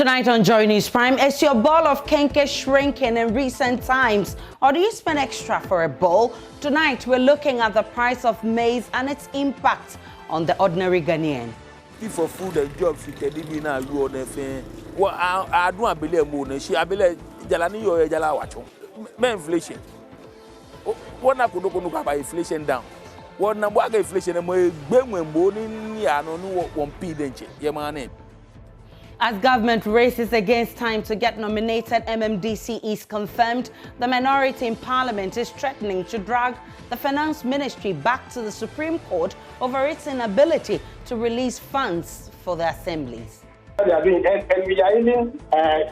Tonight on Joy News Prime, is your bowl of kenke shrinking in recent times, or do you spend extra for a bowl? Tonight, we're looking at the price of maize and its impact on the ordinary Ghanaian. For food and jobs, you can be now you on the thing. What I don't believe more. She I believe Jalani or Jala watch. Inflation. What na kuno kuno by inflation down. What na what inflation? And we bring when morning ya no one p denche. Your man. As government races against time to get nominated MMDC is confirmed, the minority in parliament is threatening to drag the finance ministry back to the Supreme Court over its inability to release funds for the assemblies. And we are even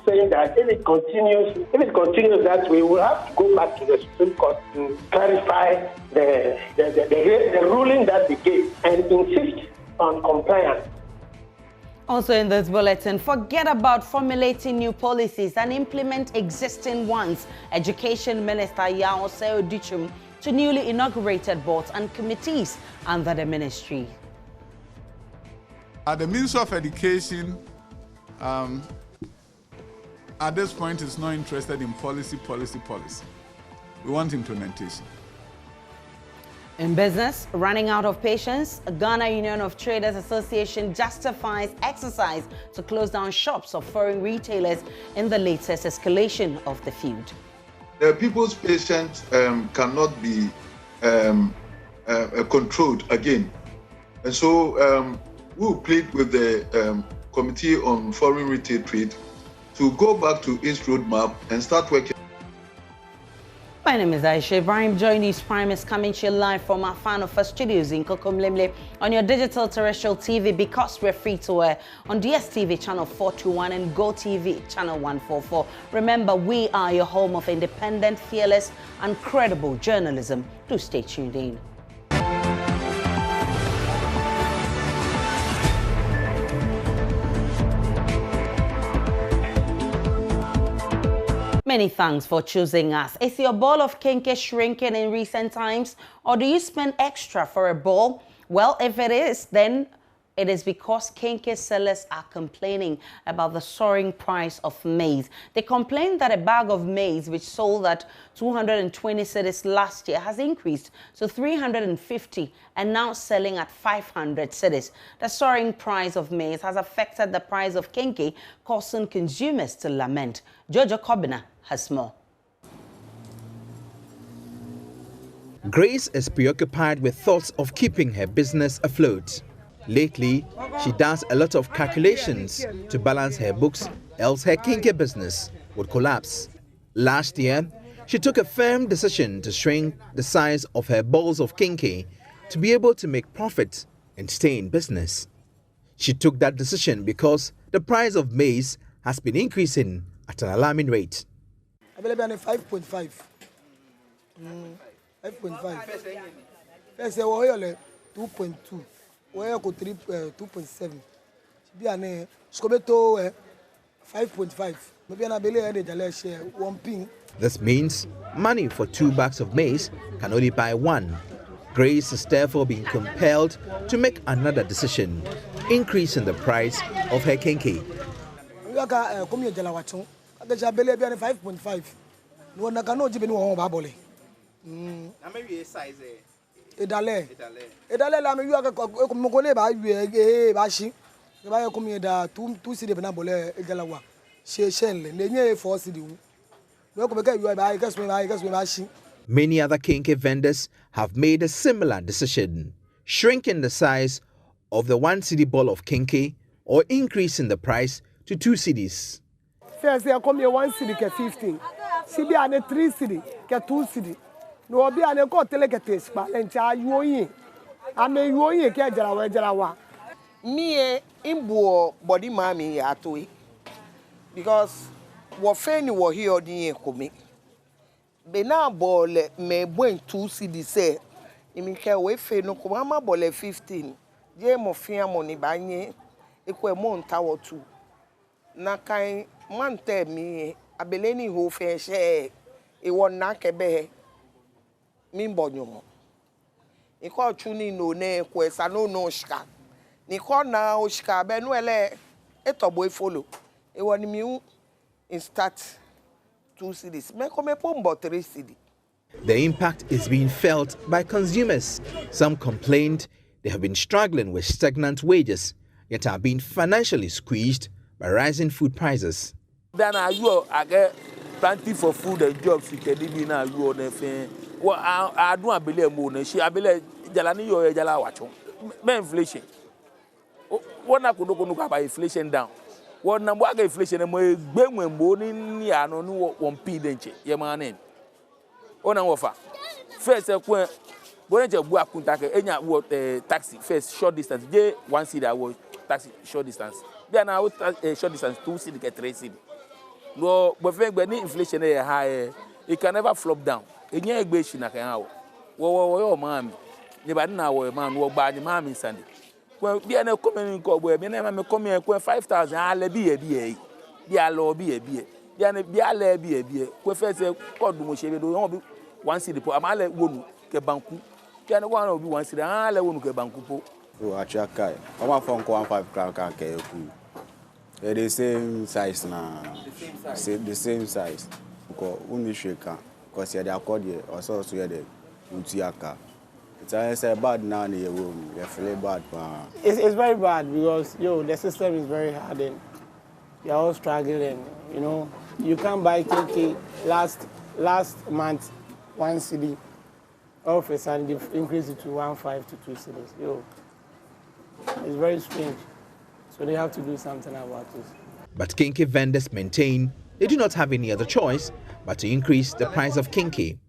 saying that if it continues that way, we will have to go back to the Supreme Court to clarify the ruling that they gave and insist on compliance. Also in this bulletin, forget about formulating new policies and implement existing ones. Education Minister Yao Seo Dichum to newly inaugurated boards and committees under the ministry. The Minister of Education, at this point, is not interested in policy. We want implementation. In business, running out of patience, Ghana Union of Traders Association justifies exercise to close down shops of foreign retailers in the latest escalation of the feud. The people's patience cannot be controlled again. And so we will plead with the Committee on Foreign Retail Trade to go back to its roadmap and start working. My name is Aisha Ibrahim. Joy News Prime is coming to you live from our Fan of Us studios in Kokomlemle on your digital terrestrial TV, because we're free to air on DSTV channel 421 and GoTV channel 144. Remember, we are your home of independent, fearless and credible journalism. Do stay tuned in. Many thanks for choosing us. Is your bowl of kenke shrinking in recent times, or do you spend extra for a bowl? Well, if it is, then it is because kenke sellers are complaining about the soaring price of maize. They complain that a bag of maize, which sold at 220 cedis last year, has increased to 350 and now selling at 500 cedis. The soaring price of maize has affected the price of kenke, causing consumers to lament. Jojo Kobina has more. Grace is preoccupied with thoughts of keeping her business afloat. Lately, she does a lot of calculations to balance her books, else her kenke business would collapse. Last year, she took a firm decision to shrink the size of her balls of kenke to be able to make profit and stay in business. She took that decision because the price of maize has been increasing at an alarming rate. I believe I'm 5.5. 5.5. First, I was 2.2. We are 2.7. Be an scobeto 5.5. Maybe I believe I share 1 pin. This means money for 2 bags of maize can only buy 1. Grace is therefore being compelled to make another decision, increasing the price of her kenke. I believe 5.5. No one can not even know about it. Size. Edale. La me you are commonly by Bashi. The buyer come here 2 city Benabole, Egalawa. She shell, near 4 city. Welcome again, you are by Bashi. Many other kenke vendors have made a similar decision, shrinking the size of the 1 cedi ball of kenke or increasing the price to 2 cedis. First, I come here 1 cedi, 15. Sibi ane 3 cedi, 2 cedi. No be ane ko teleketes pa encha yoyin. Ame yoyin ke jarawa. Me imbo body mami atoi. Because wo feni wo here odin komi. Be na ball me buen 2 cedi say. Imi ke we fe no ko ma ball 15. Je mo fia money banye ekwe mo ntawo 2. Na kan man tell me abeleni ho fe share e won na kebe mi mbonyomo e ko chuni no na kwesa no shika ni ko na oshika be no ele etobo efolo e woni mi in start 2 cedis. Me come pombo 3 cedi. The impact is being felt by consumers. Some complained they have been struggling with stagnant wages, yet are being financially squeezed by rising food prices. Then I get plenty for food and jobs. You can be now you on the thing. Well, I don't believe more. She I believe jalani yo jala wacho. Me inflation. What na kuno kuno by inflation down. What na mo aga inflation mo gbe mo ni ano ni won p denche. Ye man name. Ona wofa. First when you bu akunta ke enya wo taxi first short distance. Je 1 cedi I was taxi short distance. Then I short distance 2 cedi ke 3 cedi. No, but when inflation is high, it can never flop down. It can't be seen like how. Wo mami. Nobody na wo man wo ba ni mami Sunday. When be na come in ko boy, me na me come here 5,000 ale bi. Bi alo bi. Bi na bi ale bi. Ko first ko du mo shebe do won 1 cedi po amale wonu ke banku. Bi na won obi 1 cedi ale wonu ke banku po. O achakai. Oma phone ko 15 crown ka ke ku. They're the same size now. The same size. Because only shaker. Because you're the accordion or so you're the Utiaka. It's bad now in your room. You're feeling bad. It's very bad because the system is very hard and you're all struggling. You know, you can't buy KK last month 1 cedi. All of a sudden they've increased it to 1.5 to 2 cedis. It's very strange. So they have to do something about this. But kinky vendors maintain they do not have any other choice but to increase the price of kinky.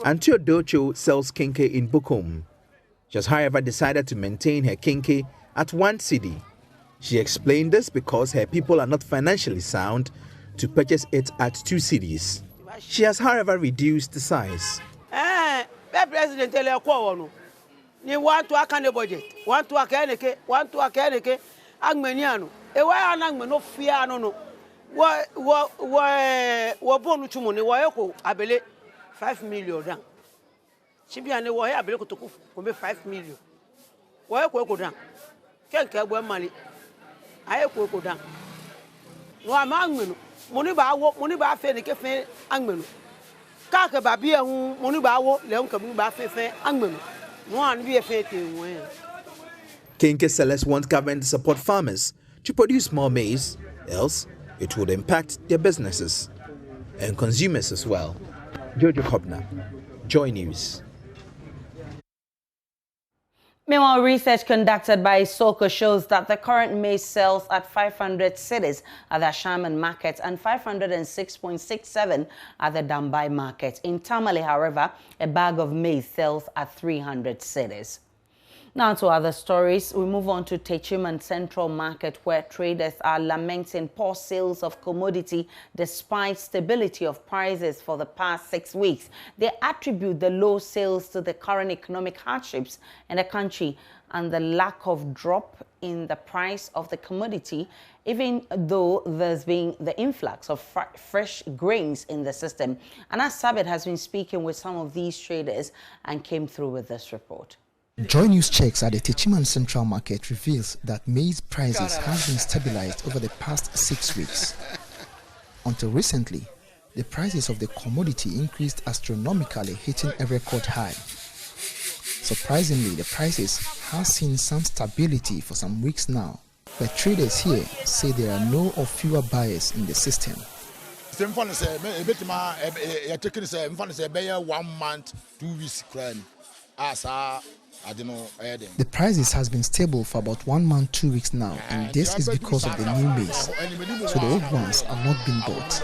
Antio Docho sells kinky in Bukom. She has, however, decided to maintain her kinky at 1 cedi. She explained this because her people are not financially sound to purchase it at 2 cedis. She has, however, reduced the size. President ni want to akane budget, want to akeneke, agmeniano. E wa anagme no fia no. Wa bonu chumo ni wa yoko abele 5 million dan. Chibiane wa he abele kotoku ko be 5 million. Wa yoko ko dan. Kenke agbo mali. Aye ko dan. No amangmenu. Moni ba fe ni ke fe angmenu. Ka ke ba bia hu moni ba wo le nka mu ba fe angmenu. No an bi fe te wen. Kinky sellers want government to support farmers to produce more maize, else it would impact their businesses and consumers as well. Jojo Kobna, Joy News. Meanwhile, research conducted by Soko shows that the current maize sells at 500 cedis at the Shaman market and 506.67 at the Dambai market. In Tamale, however, a bag of maize sells at 300 cedis. Now to other stories, we move on to Techiman Central Market, where traders are lamenting poor sales of commodity despite stability of prices for the past 6 weeks. They attribute the low sales to the current economic hardships in the country and the lack of drop in the price of the commodity, even though there's been the influx of fresh grains in the system. Anas Sabit has been speaking with some of these traders and came through with this report. Joy News checks at the Techiman Central Market reveals that maize prices have been stabilized over the past 6 weeks. Until recently, the prices of the commodity increased astronomically, hitting a record high. Surprisingly, the prices have seen some stability for some weeks now, but traders here say there are no or fewer buyers in the system. 1 month, 2 weeks. The prices has been stable for about 1 month, 2 weeks now, and this is because of the new maize, so the old ones are not being bought.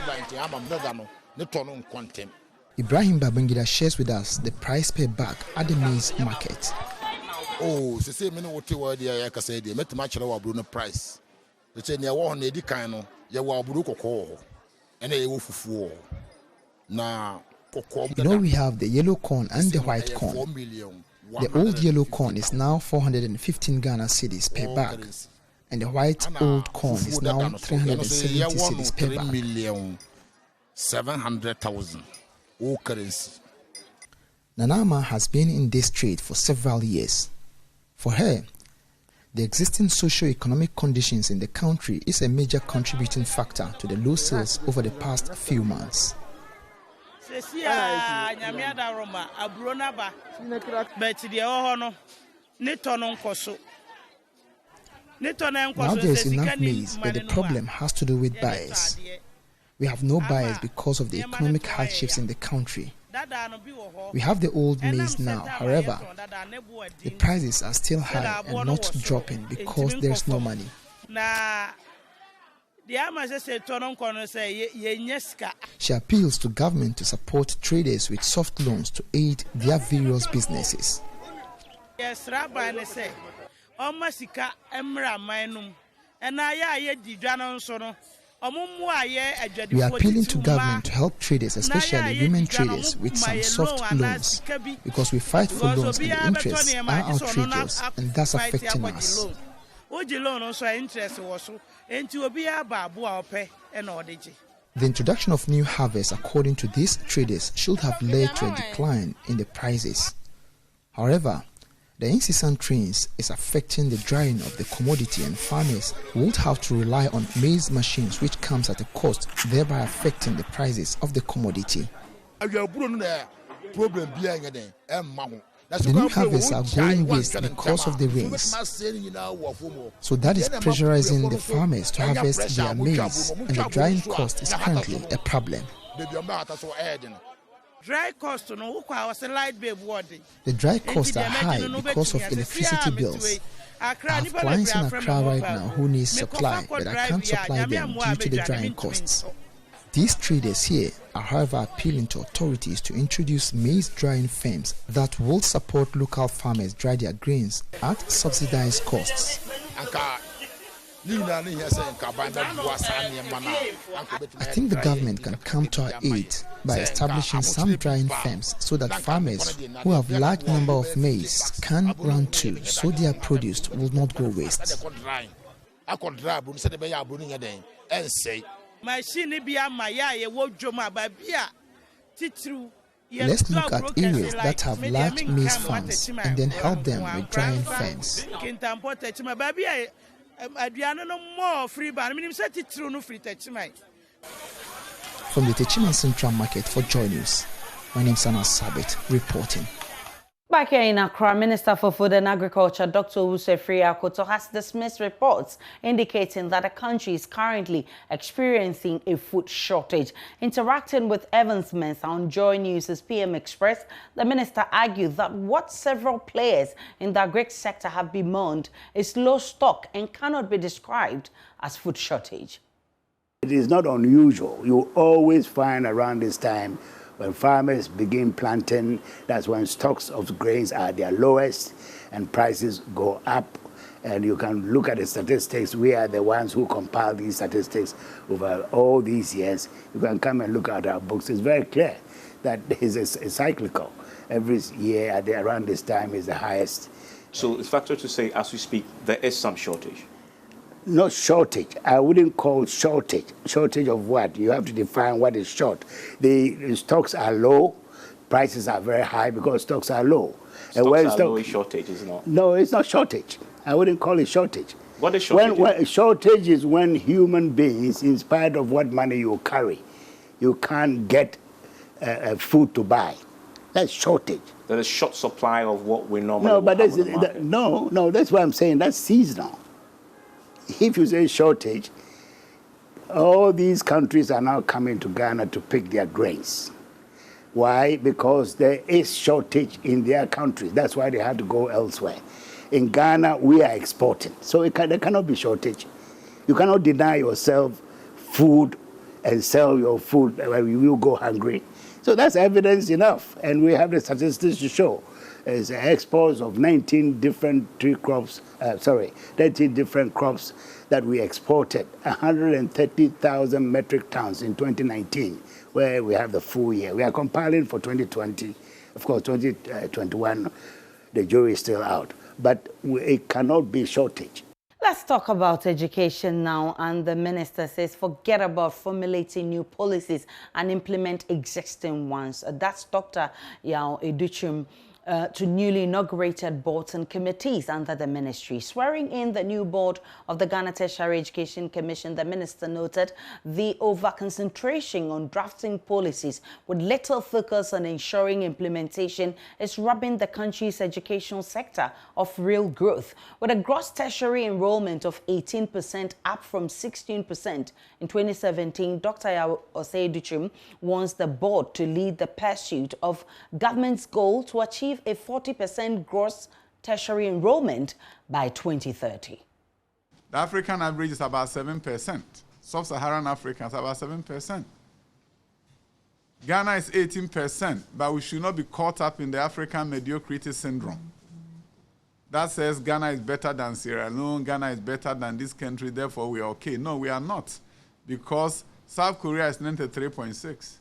Ibrahim Babangida shares with us the price per bag at the maize market. Oh, se say me no wote word ya ka say dey metima kire wa no price. They say ne wo ho na edi kan no ye wa aburu kokko. Ene ye wo fufuo. Na You know, we have the yellow corn and the white corn. The old yellow corn is now 415 Ghana cedis per bag, and the white old corn is now 370 cedis per bag. 3,700,000 old currency. Nanama has been in this trade for several years. For her, the existing socio-economic conditions in the country is a major contributing factor to the low sales over the past few months. Now there is enough maize, but the problem has to do with buyers. We have no buyers because of the economic hardships in the country. We have the old maize now, however, the prices are still high and not dropping because there's no money. She appeals to government to support traders with soft loans to aid their various businesses. We are appealing to government to help traders, especially women traders, with some soft loans, because we fight for loans and the interests are outrageous and thus affecting us. The introduction of new harvests, according to these traders, should have led to a decline in the prices. However, the incessant rains is affecting the drying of the commodity, and farmers would have to rely on maize machines, which comes at a cost, thereby affecting the prices of the commodity. The new harvests are going waste because of the rains. So that is pressurizing the farmers to harvest their maize, and the drying cost is currently a problem. The dry costs are high because of electricity bills. I have clients in Accra right now who need supply, but I can't supply them due to the drying costs. These traders here are, however, appealing to authorities to introduce maize drying firms that will support local farmers dry their grains at subsidized costs. I think the government can come to our aid by establishing some drying firms so that farmers who have large number of maize can run to, so their produce will not go waste. Let's look at areas that have large maize farms and then help them with drying firms. From the Techiman Central Market for Joy News, my name is Anas Sabit, reporting. Back here in Accra, Minister for Food and Agriculture, Dr. Owusu Akoto, has dismissed reports indicating that the country is currently experiencing a food shortage. Interacting with Evans Mensah on Joy News' PM Express, the minister argued that what several players in the agri sector have bemoaned is low stock and cannot be described as food shortage. It is not unusual. You always find around this time when farmers begin planting, that's when stocks of grains are their lowest and prices go up. And you can look at the statistics. We are the ones who compile these statistics over all these years. You can come and look at our books. It's very clear that it's a cyclical. Every year at around this time is the highest. So it's factor to say, as we speak, there is some shortage. Not shortage. I wouldn't call shortage. Shortage of what? You have to define what is short. The stocks are low, prices are very high because stocks are low. Stocks are low is shortage, is it not? No, it's not shortage. I wouldn't call it shortage. What is shortage? When shortage is when human beings, in spite of what money you carry, you can't get food to buy. That's shortage. There is short supply of what we normally no, but have no, that's what I'm saying. That's seasonal. If you say shortage, all these countries are now coming to Ghana to pick their grains. Why? Because there is shortage in their countries. That's why they have to go elsewhere. In Ghana, we are exporting. So there cannot be shortage. You cannot deny yourself food and sell your food when you will go hungry. So that's evidence enough. And we have the statistics to show. There's exports of 19 different 19 different crops that we exported, 130,000 metric tons in 2019, where we have the full year. We are compiling for 2020, of course, 2021. the jury is still out. But it cannot be shortage. Let's talk about education now. And the minister says forget about formulating new policies and implement existing ones. That's Dr. Yao Educhum to newly inaugurated boards and committees under the ministry. Swearing in the new board of the Ghana Tertiary Education Commission, the minister noted the over-concentration on drafting policies with little focus on ensuring implementation is robbing the country's educational sector of real growth. With a gross tertiary enrollment of 18%, up from 16% in 2017, Dr. Yao Educhum wants the board to lead the pursuit of government's goal to achieve a 40% gross tertiary enrollment by 2030. The African average is about 7%. Sub-Saharan Africa is about 7%. Ghana is 18%, but we should not be caught up in the African mediocrity syndrome. That says Ghana is better than Sierra Leone, Ghana is better than this country, therefore we are okay. No, we are not, because South Korea is 93.6%.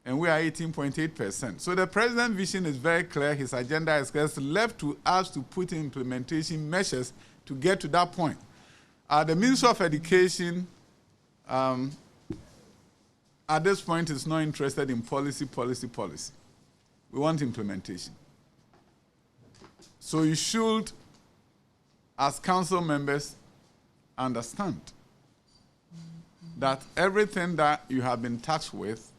And we are 18.8%. So the president's vision is very clear. His agenda is clear. It's left to us to put in implementation measures to get to that point. The Ministry of Education, at this point, is not interested in policy. We want implementation. So you should, as council members, understand that everything that you have been tasked with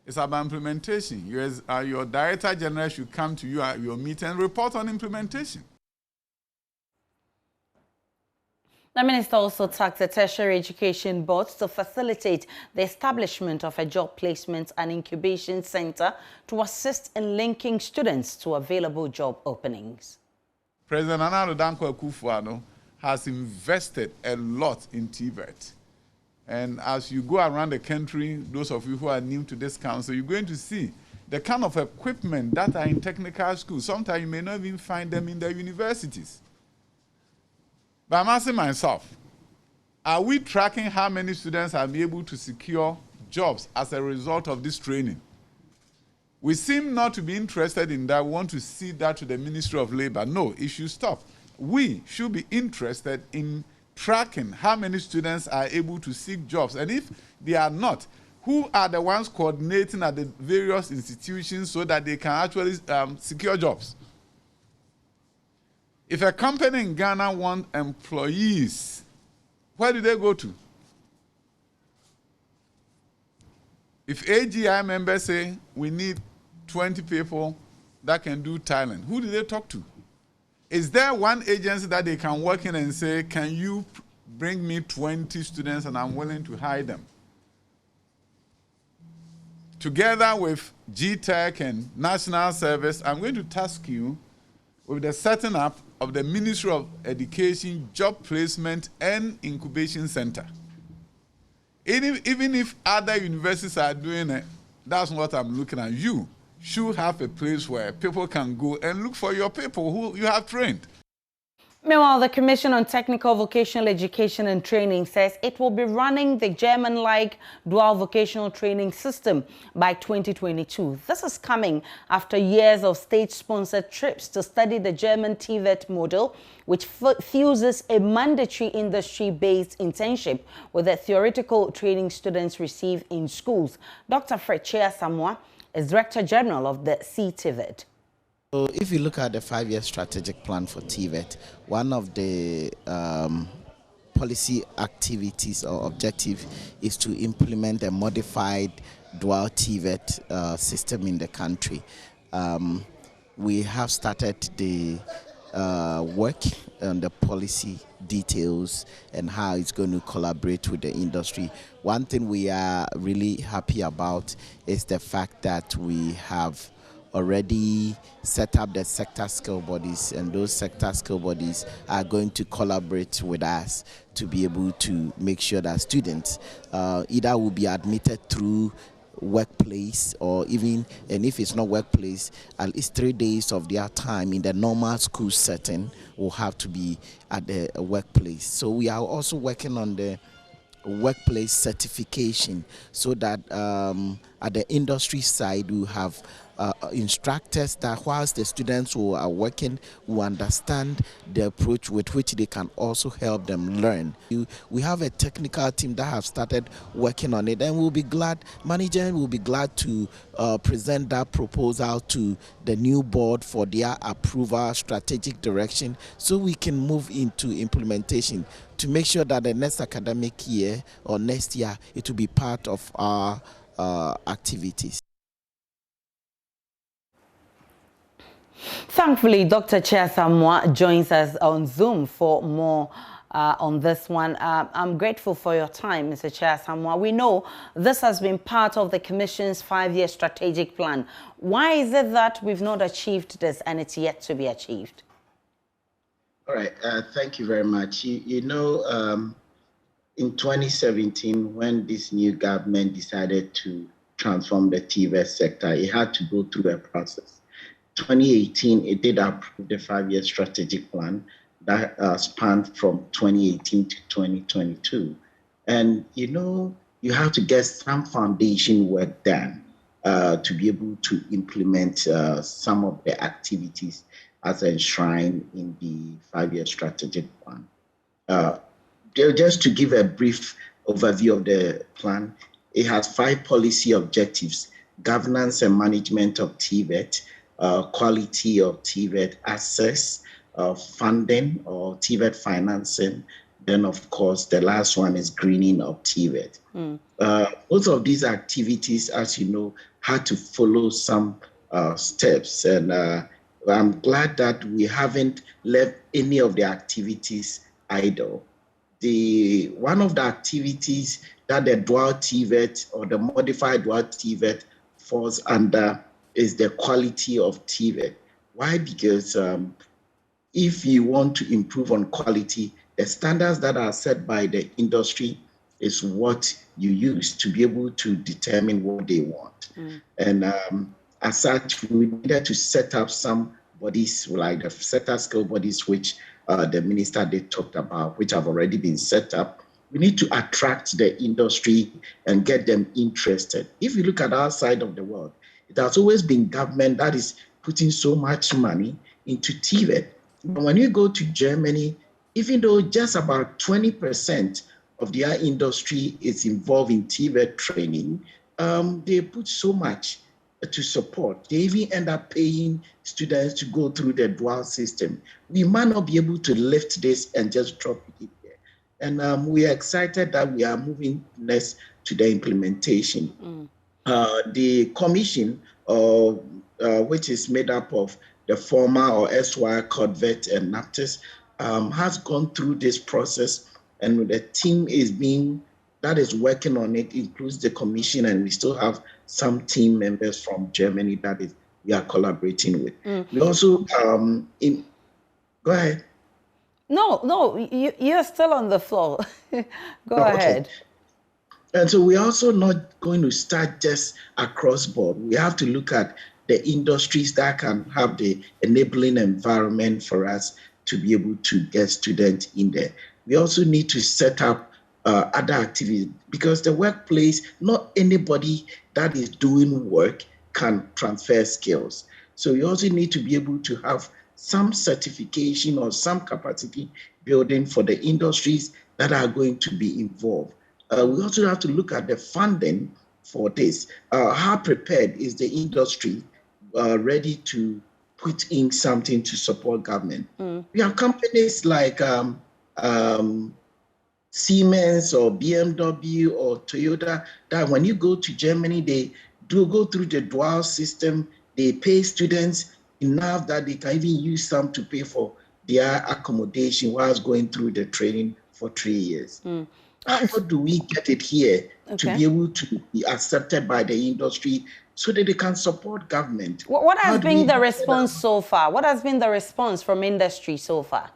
is about implementation. Your Director General should come to you at your meeting and report on implementation. The minister also tasked the tertiary education boards to facilitate the establishment of a job placement and incubation center to assist in linking students to available job openings. President Nana Addo Akufo-Addo has invested a lot in TVET. And as you go around the country, those of you who are new to this council, you're going to see the kind of equipment that are in technical schools. Sometimes you may not even find them in the universities. But I'm asking myself, are we tracking how many students are able to secure jobs as a result of this training? We seem not to be interested in that. We want to see that to the Ministry of Labor. No, it should stop. We should be interested in tracking how many students are able to seek jobs. And if they are not, who are the ones coordinating at the various institutions so that they can actually secure jobs? If a company in Ghana wants employees, where do they go to? If AGI members say we need 20 people that can do Thailand, who do they talk to? Is there one agency that they can work in and say, can you bring me 20 students and I'm willing to hire them? Together with GTech and National Service, I'm going to task you with the setting up of the Ministry of Education Job Placement and Incubation Center. Even if other universities are doing it, that's what I'm looking at. You should have a place where people can go and look for your people who you have trained. Meanwhile, the Commission on Technical Vocational Education and Training says it will be running the German-like dual vocational training system by 2022. This is coming after years of state-sponsored trips to study the German TVET model, which fuses a mandatory industry-based internship with the theoretical training students receive in schools. Dr. Frechia Samoa is Director General of the CTVET. So if you look at the 5-year strategic plan for TVET, one of the policy activities or objective is to implement a modified dual TVET system in the country. We have started the work on the policy details and how it's going to collaborate with the industry. One thing we are really happy about is the fact that we have already set up the sector skill bodies, and those sector skill bodies are going to collaborate with us to be able to make sure that students either will be admitted through workplace or even, and if it's not workplace, at least 3 days of their time in the normal school setting will have to be at the workplace. So we are also working on the workplace certification so that At the industry side, we have instructors that whilst the students who are working will understand the approach with which they can also help them learn. We have a technical team that have started working on it, and we'll be glad, management will be glad to present that proposal to the new board for their approval, strategic direction, so we can move into implementation to make sure that the next academic year or next year it will be part of our activities. Thankfully, Dr. Chair Samoa joins us on Zoom for more on this one. I'm grateful for your time, Mr. Chair Samoa. We know this has been part of the Commission's 5-year strategic plan. Why is it that we've not achieved this and it's yet to be achieved? All right, thank you very much. You know, in 2017, when this new government decided to transform the TVET sector, it had to go through a process. 2018, it did approve the 5-year strategic plan that spanned from 2018 to 2022. And, you know, you have to get some foundation work done to be able to implement some of the activities as enshrined in the 5-year strategic plan. Just to give a brief overview of the plan, it has 5 policy objectives: governance and management of TVET, quality of TVET access, funding or TVET financing. Then, of course, the last one is greening of TVET. Both of these activities, as you know, had to follow some steps. And I'm glad that we haven't left any of the activities idle. One of the activities that the dual TVET or the modified dual TVET falls under is the quality of TVET. Why? Because if you want to improve on quality, the standards that are set by the industry is what you use to be able to determine what they want. And as such, we needed to set up some bodies like the sector skill bodies, which the minister did talked about, which have already been set up. We need to attract the industry and get them interested. If you look at our side of the world, it has always been government that is putting so much money into TVET. But when you go to Germany, even though just about 20% of their industry is involved in TVET training, they put so much to support. They even end up paying students to go through the dual system. We might not be able to lift this and just drop it there. And we are excited that we are moving next to the implementation. The commission, which is made up of the former or SY, CODVET, and NAPTIS, has gone through this process, and the team that is working on it includes the commission, and we still have some team members from Germany that we are collaborating with. We also, go ahead. No, you're still on the floor. Go ahead. And so we're also not going to start just across board. We have to look at the industries that can have the enabling environment for us to be able to get students in there. We also need to set up other activities, because the workplace, not anybody that is doing work can transfer skills. So you also need to be able to have some certification or some capacity building for the industries that are going to be involved. We also have to look at the funding for this. How prepared is the industry ready to put in something to support government? We have companies like Siemens or BMW or Toyota that when you go to Germany, they do go through the dual system. They pay students enough that they can even use some to pay for their accommodation whilst going through the training for 3 years. How do we get it here to be able to be accepted by the industry so that they can support government? What has been the response so far? What has been the response from industry so far?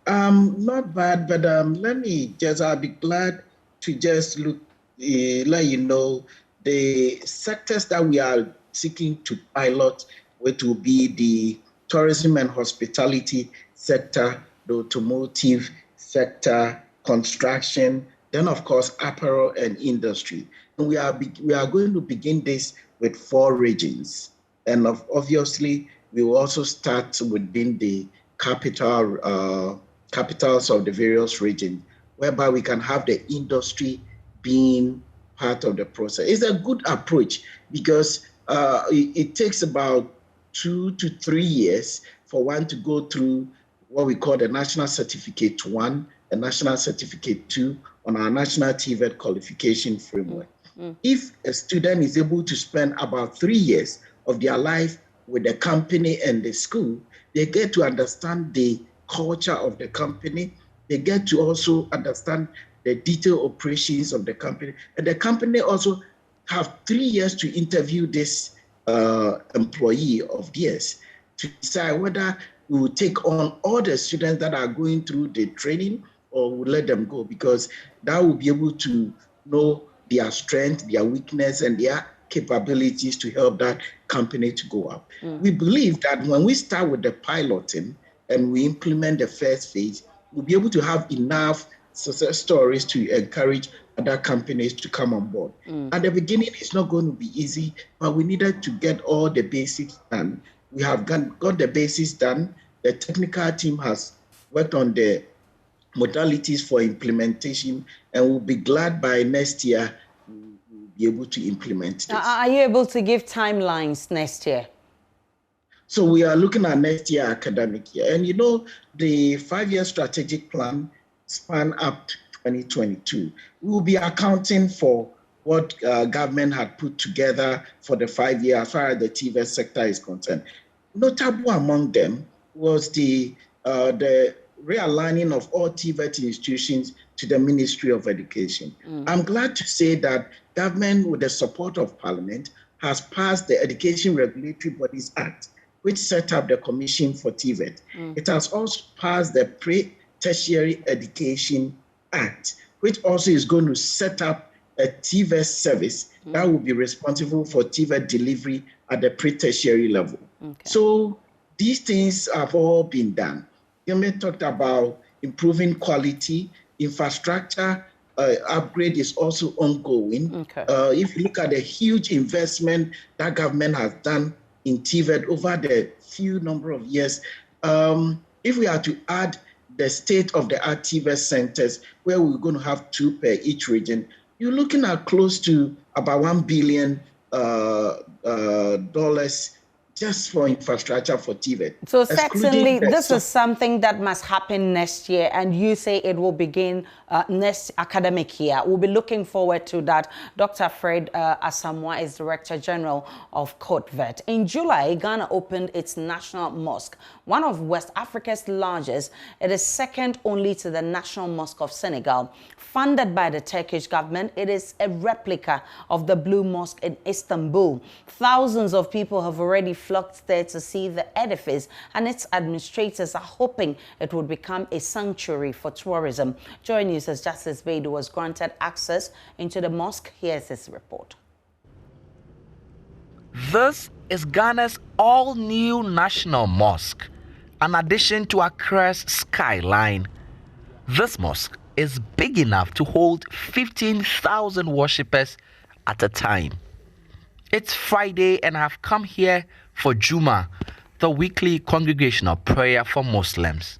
Not bad, but let me just, I'll be glad to just let you know the sectors that we are seeking to pilot, which will be the tourism and hospitality sector, the automotive sector, construction, Then, of course, apparel and industry. And we are going to begin this with 4 regions. And obviously, we will also start within the capitals of the various regions, whereby we can have the industry being part of the process. It's a good approach because it takes about 2 to 3 years for one to go through what we call the National Certificate 1 and National Certificate 2 on our National TVET qualification framework. If a student is able to spend about 3 years of their life with the company and the school, they get to understand the culture of the company. They get to also understand the detailed operations of the company. And the company also have 3 years to interview this employee of theirs to decide whether we will take on all the students that are going through the training or we'll let them go, because that will be able to know their strength, their weakness, and their capabilities to help that company to go up. We believe that when we start with the piloting and we implement the first phase, we'll be able to have enough success stories to encourage other companies to come on board. At the beginning, it's not going to be easy, but we needed to get all the basics done. We have got the basics done. The technical team has worked on the modalities for implementation, and we'll be glad by next year we'll be able to implement this. Are you able to give timelines next year? So we are looking at next year academic year. And you know, the 5-year strategic plan span up to 2022. We will be accounting for what government had put together for the 5 years as far as the TVET sector is concerned. Notable among them was the realigning of all TVET institutions to the Ministry of Education. I'm glad to say that government, with the support of Parliament, has passed the Education Regulatory Bodies Act, which set up the Commission for TVET. It has also passed the Pre-Tertiary Education Act, which also is going to set up a TVET service that will be responsible for TVET delivery at the pre-tertiary level. So these things have all been done. Yemi talked about improving quality. Infrastructure upgrade is also ongoing. If you look at the huge investment that government has done in TVET over the few number of years, if we are to add the state-of-the-art TVET centers, where we're going to have 2 per each region, you're looking at close to about $1 billion just for infrastructure for TVET. So certainly this is something that must happen next year, and you say it will begin next academic year. We'll be looking forward to that. Dr. Fred Asamoah is Director General of COTVET. In July, Ghana opened its national mosque, one of West Africa's largest. It is second only to the National Mosque of Senegal. Funded by the Turkish government, it is a replica of the Blue Mosque in Istanbul. Thousands of people have already flocked there to see the edifice, and its administrators are hoping it would become a sanctuary for tourism. Join News as Justice Beidou was granted access into the mosque. Here's his report. This is Ghana's all-new national mosque, an addition to Accra's skyline. This mosque is big enough to hold 15,000 worshippers at a time. It's Friday and I've come here for Juma, the weekly congregational prayer for Muslims.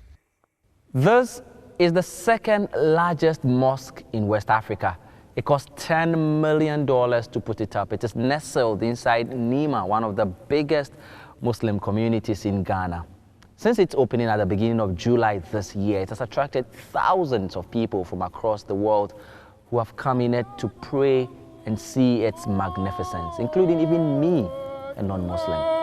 This is the second largest mosque in West Africa. It cost $10 million to put it up. It is nestled inside Nima, one of the biggest Muslim communities in Ghana. Since its opening at the beginning of July this year, it has attracted thousands of people from across the world who have come in it to pray and see its magnificence, including even me, a non-Muslim.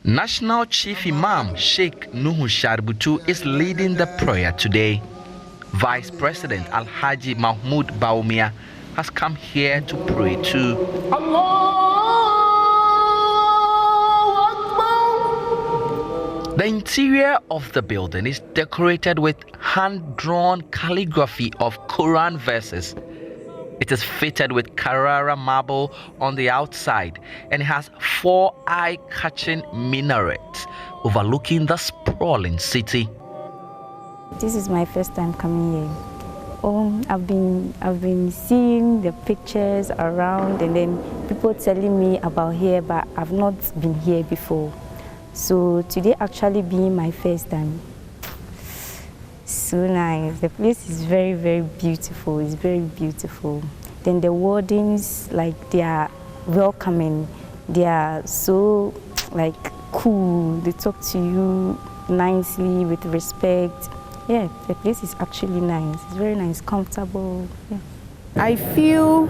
National Chief Imam Sheikh Nuhu Sharbutu is leading the prayer today. Vice President Alhaji Mahmoud Baumia has come here to pray too. The interior of the building is decorated with hand-drawn calligraphy of Quran verses. It is fitted with Carrara marble on the outside and it has 4 eye-catching minarets overlooking the sprawling city. This is my first time coming here. I've been seeing the pictures around and then people telling me about here, but I've not been here before. So today actually being my first time. So nice. The place is very, very beautiful. It's very beautiful. Then the wardens, like, they are welcoming. They are so, like, cool. They talk to you nicely with respect. Yeah, the place is actually nice. It's very nice, comfortable. Yeah. I feel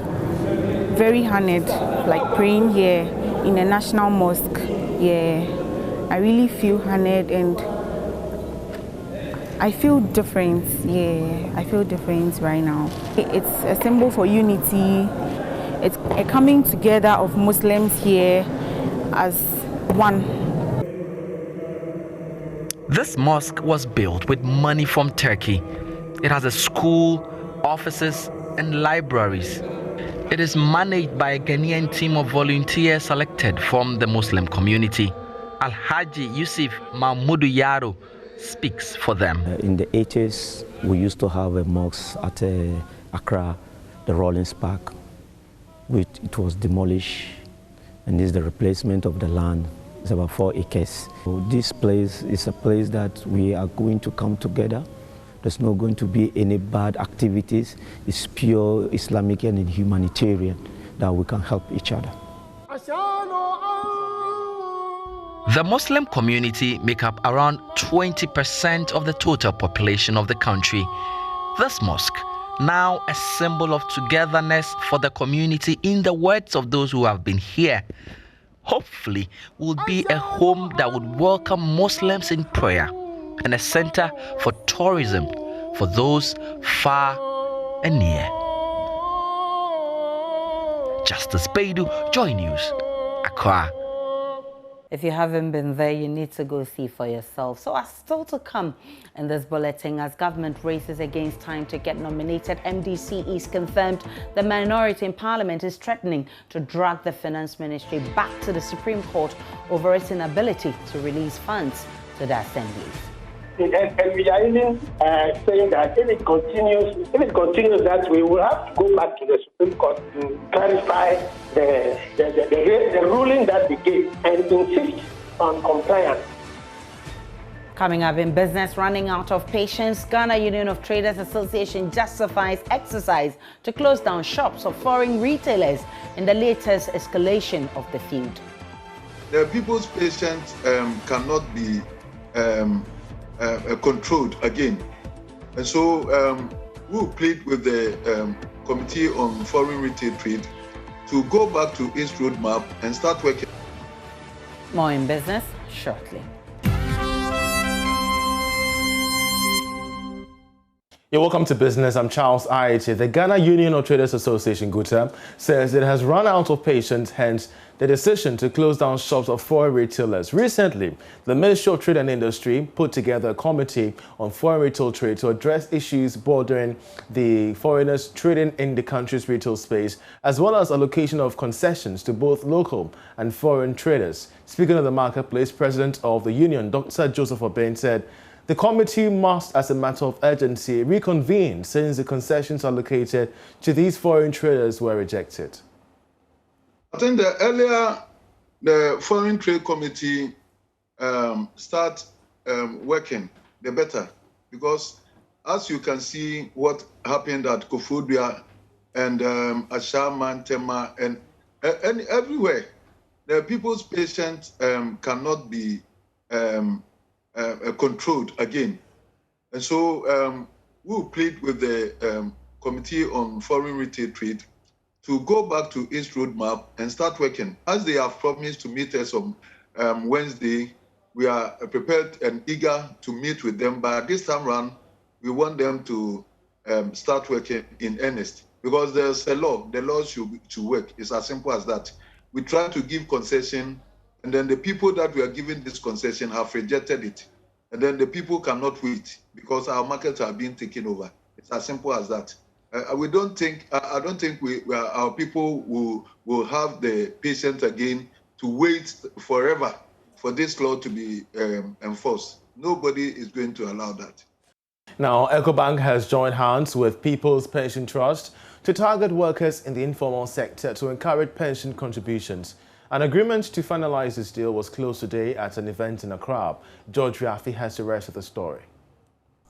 very honored, like praying here in a national mosque. Yeah, I really feel honored and I feel different. Yeah, I feel different right now. It's a symbol for unity. It's a coming together of Muslims here as one. This mosque was built with money from Turkey. It has a school, offices, and libraries. It is managed by a Ghanaian team of volunteers selected from the Muslim community. Alhaji Yusuf Mahmudu Yaro speaks for them. In the 80s, we used to have a mosque at Accra, the Rollins Park. It was demolished, and this is the replacement of the land. It's about 4 acres. So this place is a place that we are going to come together. There's not going to be any bad activities. It's pure Islamic and humanitarian that we can help each other. The Muslim community make up around 20% of the total population of the country. This mosque, now a symbol of togetherness for the community in the words of those who have been here, hopefully will be a home that would welcome Muslims in prayer and a center for tourism for those far and near. Justice Baidu, Joy News, Accra. If you haven't been there, you need to go see for yourself. So still to come in this bulletin, as government races against time to get nominated, MDC is confirmed the minority in parliament is threatening to drag the finance ministry back to the Supreme Court over its inability to release funds to the assemblies. And we are even saying that if it continues that way, we'll have to go back to the Supreme Court to clarify the ruling that they gave and insist on compliance. Coming up in business, running out of patience, Ghana Union of Traders Association justifies exercise to close down shops of foreign retailers in the latest escalation of the feud. The people's patience cannot be controlled again. And so we'll plead with the Committee on Foreign Retail Trade to go back to its roadmap and start working. More in business shortly. Yeah, welcome to Business. I'm Charles Aite. The Ghana Union of Traders Association, GUTA, says it has run out of patience, hence the decision to close down shops of foreign retailers. Recently, the Ministry of Trade and Industry put together a committee on foreign retail trade to address issues bordering the foreigners trading in the country's retail space, as well as allocation of concessions to both local and foreign traders. Speaking of the marketplace, President of the Union, Dr. Joseph Obeng, said the committee must, as a matter of urgency, reconvene since the concessions allocated to these foreign traders were rejected. I think that earlier the Foreign Trade Committee start working, the better. Because as you can see what happened at Koforidua and Ashama, Tema, and everywhere, the people's patience cannot be controlled again. And so we'll plead with the Committee on Foreign Retail Trade to go back to its roadmap and start working. As they have promised to meet us on Wednesday, we are prepared and eager to meet with them. But this time around, we want them to start working in earnest because there's a law. The law should work. It's as simple as that. We try to give concession, and then the people that we are giving this concession have rejected it. And then the people cannot wait because our markets are being taken over. It's as simple as that. We don't think. I don't think our people will have the patience again to wait forever for this law to be enforced. Nobody is going to allow that. Now, EcoBank has joined hands with People's Pension Trust to target workers in the informal sector to encourage pension contributions. An agreement to finalize this deal was closed today at an event in Accra. George Rafi has the rest of the story.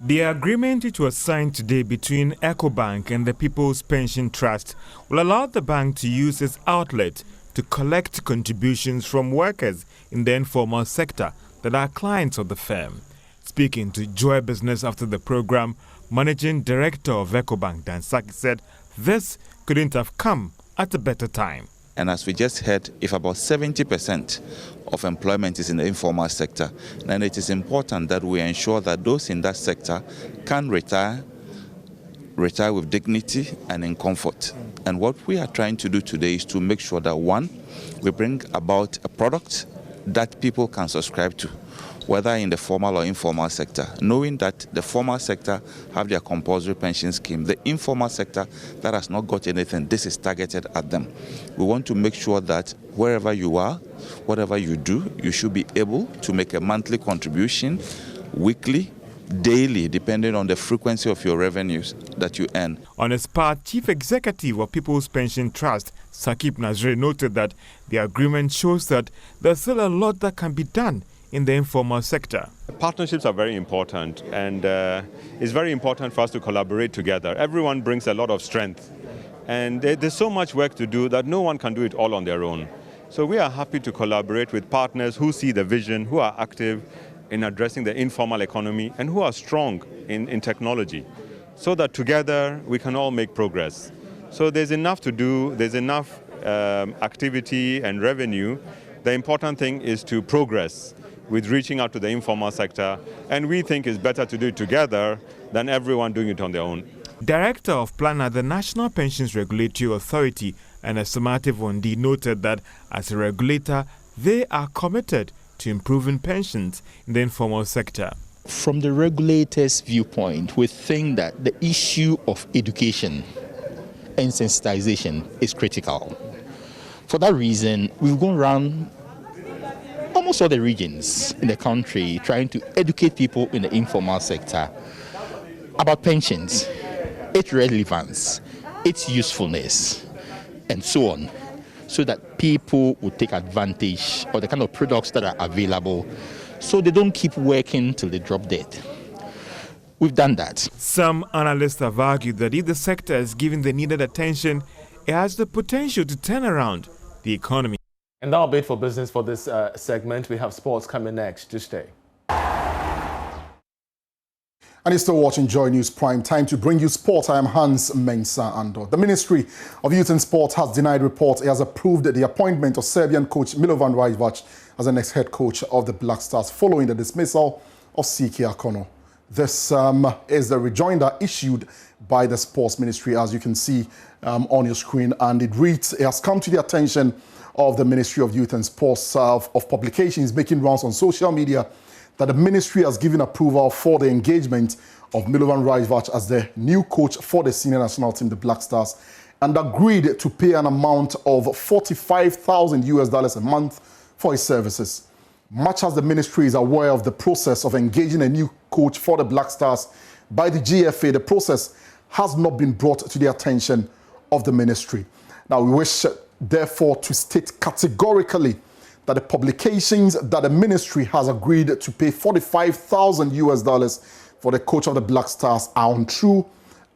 The agreement which was signed today between EcoBank and the People's Pension Trust will allow the bank to use its outlet to collect contributions from workers in the informal sector that are clients of the firm. Speaking to Joy Business after the program, Managing Director of EcoBank, Dan Saki, said this couldn't have come at a better time. And as we just heard, if about 70% of employment is in the informal sector, then it is important that we ensure that those in that sector can retire with dignity and in comfort. And what we are trying to do today is to make sure that, one, we bring about a product that people can subscribe to, whether in the formal or informal sector, knowing that the formal sector have their compulsory pension scheme. The informal sector that has not got anything, this is targeted at them. We want to make sure that wherever you are, whatever you do, you should be able to make a monthly contribution, weekly, daily, depending on the frequency of your revenues that you earn. On his part, Chief Executive of People's Pension Trust, Sakib Nazre, noted that the agreement shows that there's still a lot that can be done in the informal sector. Partnerships are very important, and it's very important for us to collaborate together. Everyone brings a lot of strength, and there's so much work to do that no one can do it all on their own. So we are happy to collaborate with partners who see the vision, who are active in addressing the informal economy, and who are strong in technology, so that together we can all make progress. So there's enough to do, there's enough activity and revenue. The important thing is to progress with reaching out to the informal sector, and we think it's better to do it together than everyone doing it on their own. Director of Plan at the National Pensions Regulatory Authority, Anasamate Vondi, noted that as a regulator, they are committed to improving pensions in the informal sector. From the regulator's viewpoint, we think that the issue of education and sensitization is critical. For that reason, we've gone around almost all the regions in the country trying to educate people in the informal sector about pensions, its relevance, its usefulness, and so on, so that people will take advantage of the kind of products that are available so they don't keep working till they drop dead. We've done that. Some analysts have argued that if the sector is given the needed attention, it has the potential to turn around the economy. And that'll be it for business for this segment. We have sports coming next. Just stay. And you're still watching Joy News Prime Time to bring you sport. I am Hans Mensah Andor. The Ministry of Youth and Sport has denied reports. It has approved the appointment of Serbian coach Milovan Rajvac as the next head coach of the Black Stars following the dismissal of Siki Akono. This is the rejoinder issued by the Sports Ministry, as you can see on your screen. And it reads, it has come to the attention of the Ministry of Youth and Sports of publications making rounds on social media that the ministry has given approval for the engagement of Milovan Rajvac as the new coach for the senior national team, the Black Stars, and agreed to pay an amount of $45,000 a month for his services. Much as the ministry is aware of the process of engaging a new coach for the Black Stars by the GFA, the process has not been brought to the attention of the ministry. Now, we wish therefore to state categorically that the publications that the ministry has agreed to pay $45,000 for the coach of the Black Stars are untrue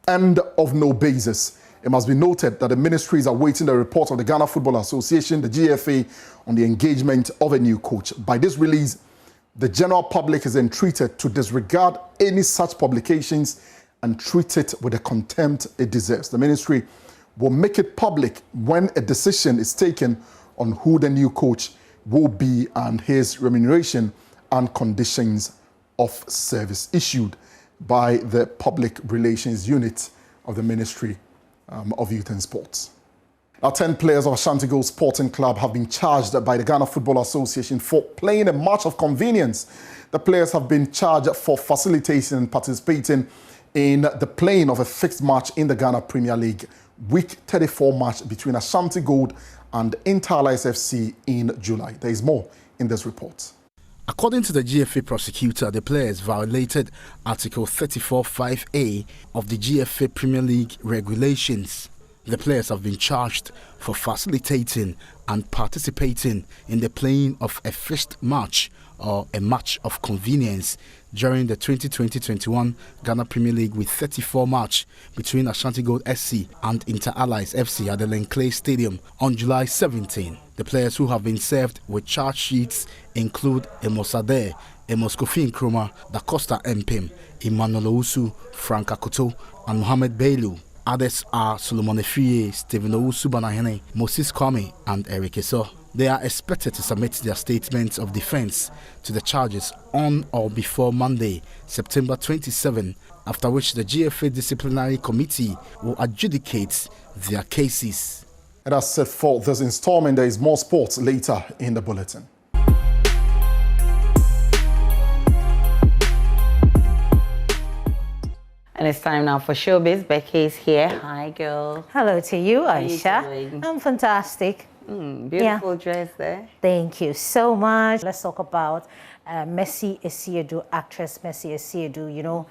and of no basis. It must be noted that the ministry is awaiting the report of the Ghana Football Association, the GFA, on the engagement of a new coach. By this release, the general public is entreated to disregard any such publications and treat it with the contempt it deserves. The ministry will make it public when a decision is taken on who the new coach will be and his remuneration and conditions of service issued by the Public Relations Unit of the Ministry of Youth and Sports. Now, 10 players of Ashanti Gold Sporting Club have been charged by the Ghana Football Association for playing a match of convenience. The players have been charged for facilitating and participating in the playing of a fixed match in the Ghana Premier League Week 34 match between Ashanti Gold and Inter-Allies FC in July. There is more in this report. According to the GFA prosecutor, the players violated Article 34(5)(a) of the GFA Premier League regulations. The players have been charged for facilitating and participating in the playing of a fixed match or a match of convenience during the 2020-21 Ghana Premier League with 34 match between Ashanti Gold SC and Inter-Allies FC at the Lenclay Stadium on July 17. The players who have been served with charge sheets include Amos Ade, Amos Kofi Nkrumah, Da Costa Mpim, Emmanuel Owusu, Frank Akoto, and Mohamed Bailu. Others are Solomon Efie, Stephen Owusu Banahene, Moses Kwame, and Eric Eso. They are expected to submit their statements of defense to the charges on or before Monday, September 27, after which the GFA Disciplinary Committee will adjudicate their cases. And as set for this installment, there is more sports later in the bulletin. And it's time now for Showbiz. Becky is here. Hi, girl. Hello to you, How are you Aisha. doing? I'm fantastic. Beautiful dress there. Thank you so much. Let's talk about Mercy Esiedu, actress Mercy Esiedu. You know,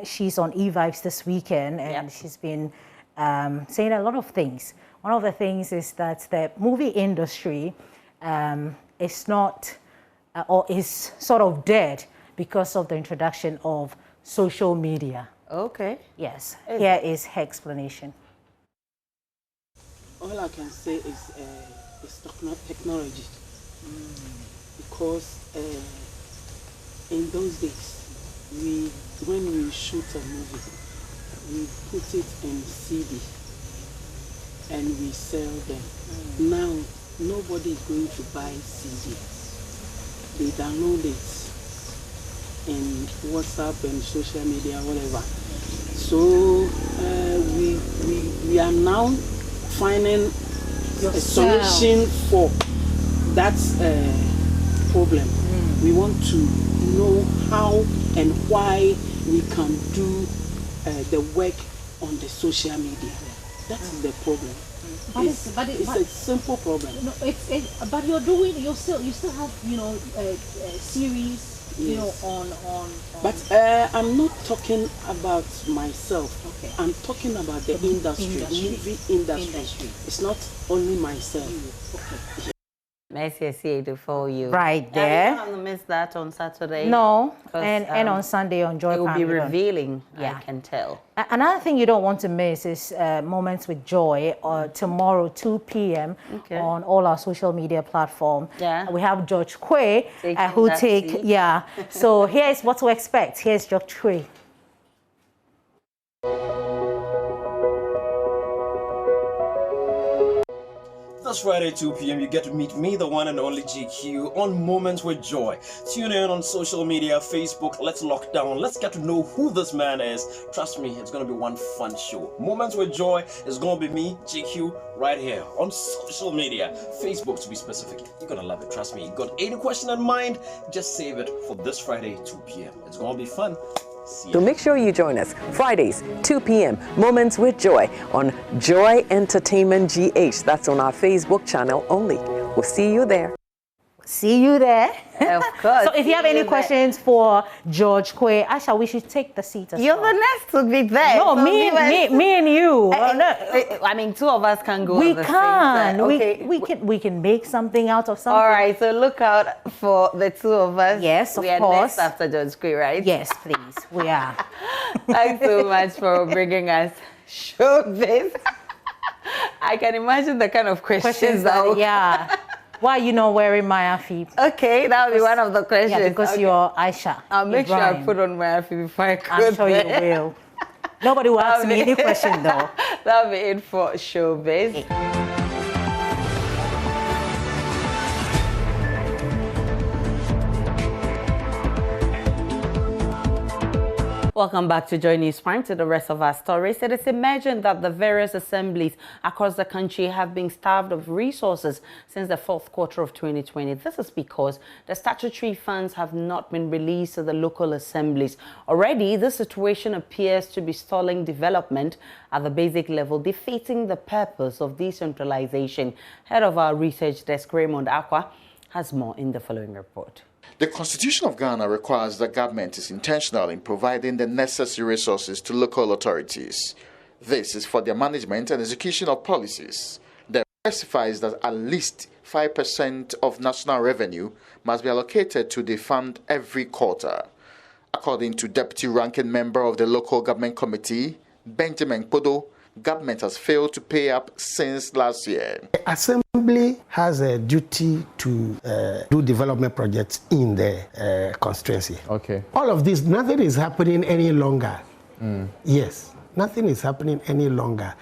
she's on E-Vibes this weekend, and she's been saying a lot of things. One of the things is that the movie industry is not, or is sort of dead because of the introduction of social media. Okay. Yes. Here is her explanation. All I can say is technology, because in those days, when we shoot a movie, we put it in CD and we sell them. Now nobody is going to buy CD. They download it in WhatsApp and social media, whatever. So we are now finding a solution for that problem. We want to know how and why we can do the work on the social media. That's the problem. It's a simple problem. No, but you still have series. You know, on. But I'm not talking about myself. Okay. I'm talking about the industry, movie industry. It's not only myself. Okay. Mercy Esiedu for you. Right there. You don't have to miss that on Saturday. No, and on Sunday on Joy. It will be revealing, I can tell. Another thing you don't want to miss is Moments with Joy, tomorrow 2 p.m. on all our social media platforms. Yeah. We have George Quay who take, So here's what to expect. Here's George Quay. This Friday, 2 p.m., you get to meet me, the one and only GQ, on Moments with Joy. Tune in on social media, Facebook. Let's lock down. Let's get to know who this man is. Trust me, it's going to be one fun show. Moments with Joy is going to be me, GQ, right here on social media. Facebook, to be specific. You're going to love it. Trust me. You got any question in mind? Just save it for this Friday, 2 p.m. It's going to be fun. So make sure you join us Fridays, 2 p.m. Moments with Joy on Joy Entertainment GH. That's on our Facebook channel only. We'll see you there. See you there. Of course. So if you have any questions for George Quay, Asha, we should take the seat as You're the next to be there. No, so me and you. I mean, two of us can go. We at the can. Same time. We can make something out of something. All right. So look out for the two of us. Yes, of we are course. next after George Quay, right? Yes, please. We are. Thanks so much for bringing us Showbiz. I can imagine the kind of questions that Why are you not wearing Maya feet? Okay, that will be one of the questions. Yeah, because you're Aisha. I'll make sure I put on Maya feet before I go. I'm sure you will. Nobody will ask me any question though. That'll be it for Showbiz. Welcome back to Joy News Prime. To the rest of our stories, it is imagined that the various assemblies across the country have been starved of resources since the fourth quarter of 2020. This is because the statutory funds have not been released to the local assemblies. Already, this situation appears to be stalling development at the basic level, defeating the purpose of decentralization. Head of our research desk, Raymond Aqua, has more in the following report. The Constitution of Ghana requires that government is intentional in providing the necessary resources to local authorities. This is for their management and execution of policies. The specifies that at least 5% of national revenue must be allocated to the fund every quarter. According to Deputy Ranking Member of the Local Government Committee, Benjamin Podo, government has failed to pay up since last year. The Assembly has a duty to do development projects in the constituency. Okay. All of this, nothing is happening any longer. Yes, nothing is happening any longer.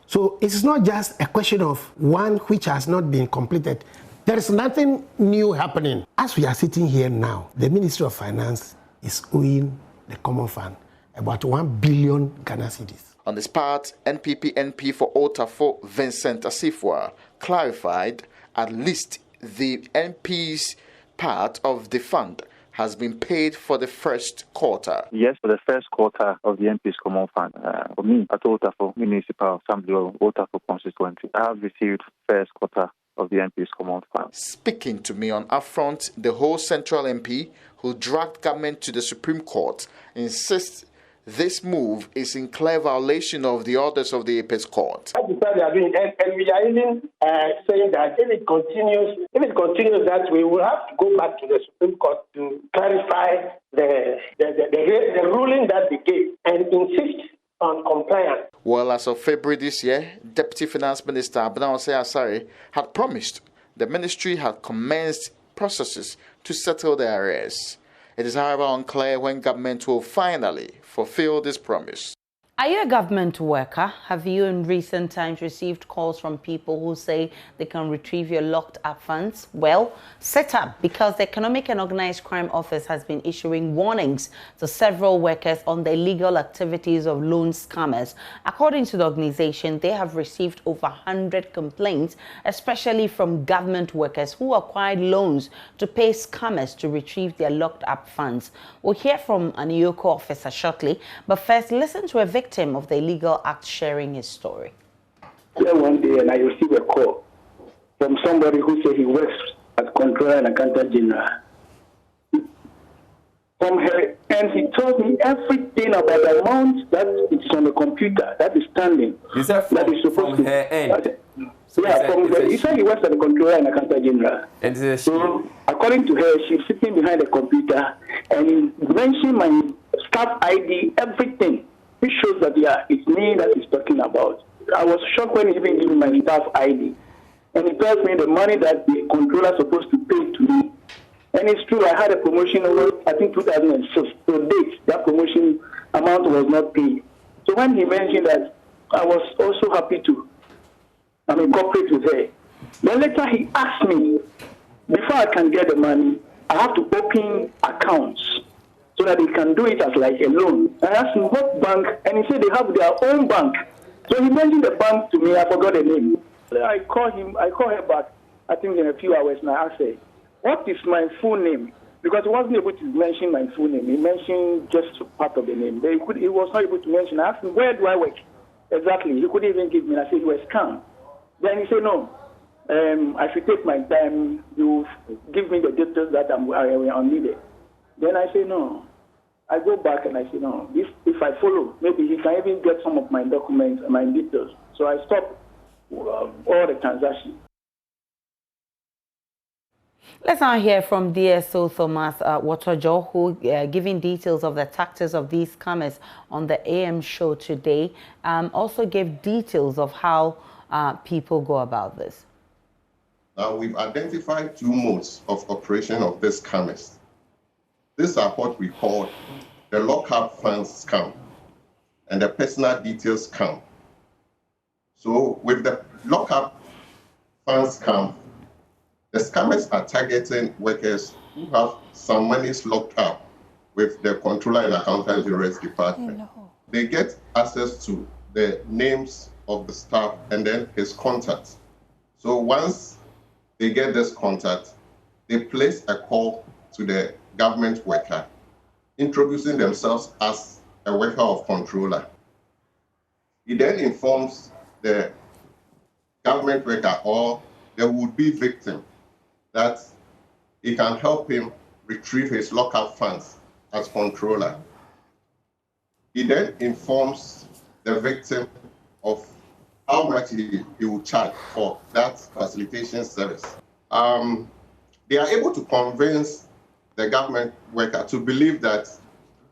So it's not just a question of one which has not been completed. There is nothing new happening. As we are sitting here now, the Ministry of Finance is owing the Common Fund about 1 billion Ghana cedis. On this part, NPP MP for Otafo, Vincent Asifwa, clarified at least the MP's part of the fund has been paid for the first quarter. Yes, for the first quarter of the MP's Common Fund. For me, at Otafo Municipal Assembly of Otafo constituency, I have received first quarter of the MP's Common Fund. Speaking to me on upfront, the whole Central MP who dragged government to the Supreme Court insists this move is in clear violation of the orders of the Apex Court. That's what they are doing, and we are even saying that if it continues that way, we will have to go back to the Supreme Court to clarify the ruling that they gave and insist on compliance. Well, as of February this year, Deputy Finance Minister Abnawase Asare had promised the ministry had commenced processes to settle the arrears. It is, however, unclear when government will finally fulfill this promise. Are you a government worker? Have you in recent times received calls from people who say they can retrieve your locked up funds? Well, sit up, because the Economic and Organized Crime Office has been issuing warnings to several workers on the illegal activities of loan scammers. According to the organization, they have received over 100 complaints, especially from government workers who acquired loans to pay scammers to retrieve their locked up funds. We'll hear from an EOCO officer shortly, but first listen to a victim of the illegal act sharing his story. One day, and I received a call from somebody who said he works at Controller and Accountant General. From her, and he told me everything about the amount that it's on the computer that is standing. Is that from her end? Yeah, from her. He said he works at the Controller and Accountant General. And so, according to her, she's sitting behind the computer and he mentioned my staff ID, everything. Which shows that, yeah, it's me that he's talking about. I was shocked when he even gave me my staff ID. And he tells me the money that the controller is supposed to pay to me. And it's true, I had a promotion over, I think, 2006. To date, that promotion amount was not paid. So when he mentioned that, I was also happy to cooperate with her. Then later he asked me, before I can get the money, I have to open accounts, so that he can do it as like a loan. I asked him what bank, and he said they have their own bank. So he mentioned the bank to me, I forgot the name. I call her back, I think in a few hours, and I asked her, what is my full name? Because he wasn't able to mention my full name. He mentioned just part of the name. He was not able to mention. I asked him, where do I work? Exactly. He couldn't even give me. I said, he was scammed. Then he said, no, I should take my time. You give me the details that I needed. Then I say, no. I go back and I say, no, if I follow, maybe he can even get some of my documents and my details. So I stop all the transactions. Let's now hear from DSO Thomas Waterjo, who giving details of the tactics of these scammers on the AM show today. Also gave details of how people go about this. Now, we've identified two modes of operation of these scammers. These are what we call the lockup funds scam and the personal details scam. So with the lockup funds scam, the scammers are targeting workers who have some monies locked up with the Controller and Accountant General's Department. They get access to the names of the staff and then his contacts. So once they get this contact, they place a call to the government worker, introducing themselves as a worker of controller. He then informs the government worker or the would-be victim that he can help him retrieve his lockup funds as controller. He then informs the victim of how much he will charge for that facilitation service. They are able to convince the government worker to believe that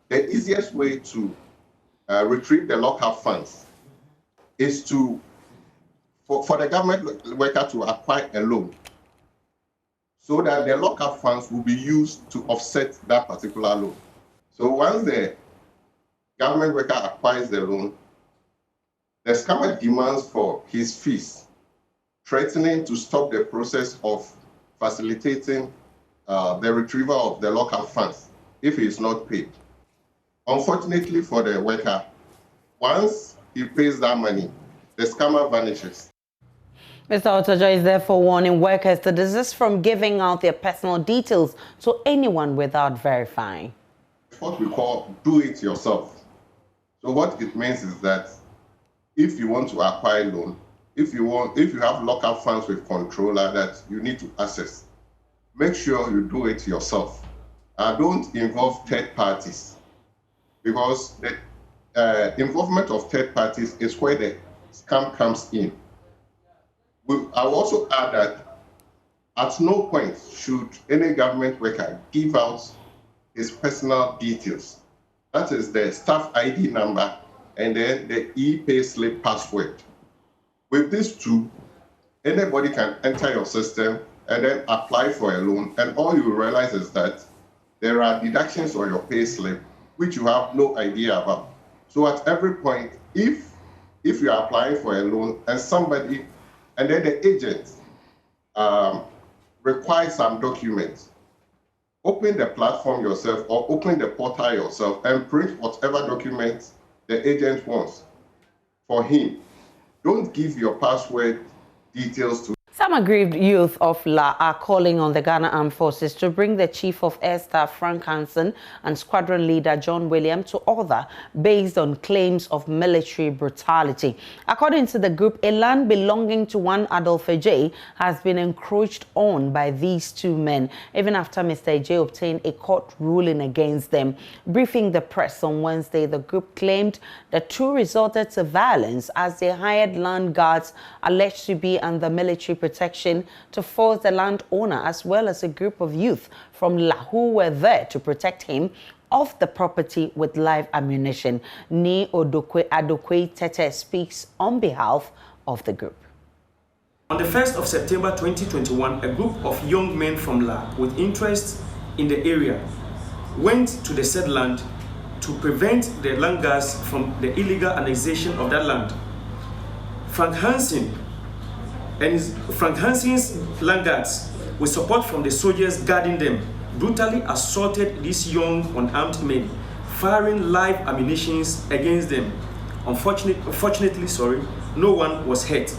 the easiest way to retrieve the lockup funds is for the government worker to acquire a loan so that the lockup funds will be used to offset that particular loan. So once the government worker acquires the loan, the scammer demands for his fees, threatening to stop the process of facilitating the retrieval of the lockup funds if he is not paid. Unfortunately for the worker, once he pays that money, the scammer vanishes. Mr. Otojo is therefore warning workers to desist from giving out their personal details to anyone without verifying. It's what we call do it yourself. So what it means is that if you want to acquire a loan, if you have lockup funds with controller that you need to access, make sure you do it yourself. Don't involve third parties, because the involvement of third parties is where the scam comes in. I will also add that at no point should any government worker give out his personal details. That is the staff ID number and then the e-payslip password. With these two, anybody can enter your system and then apply for a loan, and all you will realize is that there are deductions on your payslip which you have no idea about. So at every point, if you are applying for a loan and then the agent requires some documents, open the platform yourself or open the portal yourself and print whatever documents the agent wants for him. Don't give your password details to. Some aggrieved youth of La are calling on the Ghana Armed Forces to bring the Chief of Air Staff Frank Hansen and Squadron Leader John William to order based on claims of military brutality. According to the group, a land belonging to one Adolphe J has been encroached on by these two men, even after Mr. J obtained a court ruling against them. Briefing the press on Wednesday, the group claimed the two resorted to violence as they hired land guards alleged to be under military protection to force the landowner as well as a group of youth from La who were there to protect him off the property with live ammunition. Ni Odokwe Adokwe Tete speaks on behalf of the group. On the 1st of September 2021, a group of young men from La with interest in the area went to the said land to prevent the land guards from the illegal annexation of that land. Frank Hansen's land guards, with support from the soldiers guarding them, brutally assaulted these young unarmed men, firing live ammunition against them. Unfortunately, no one was hurt.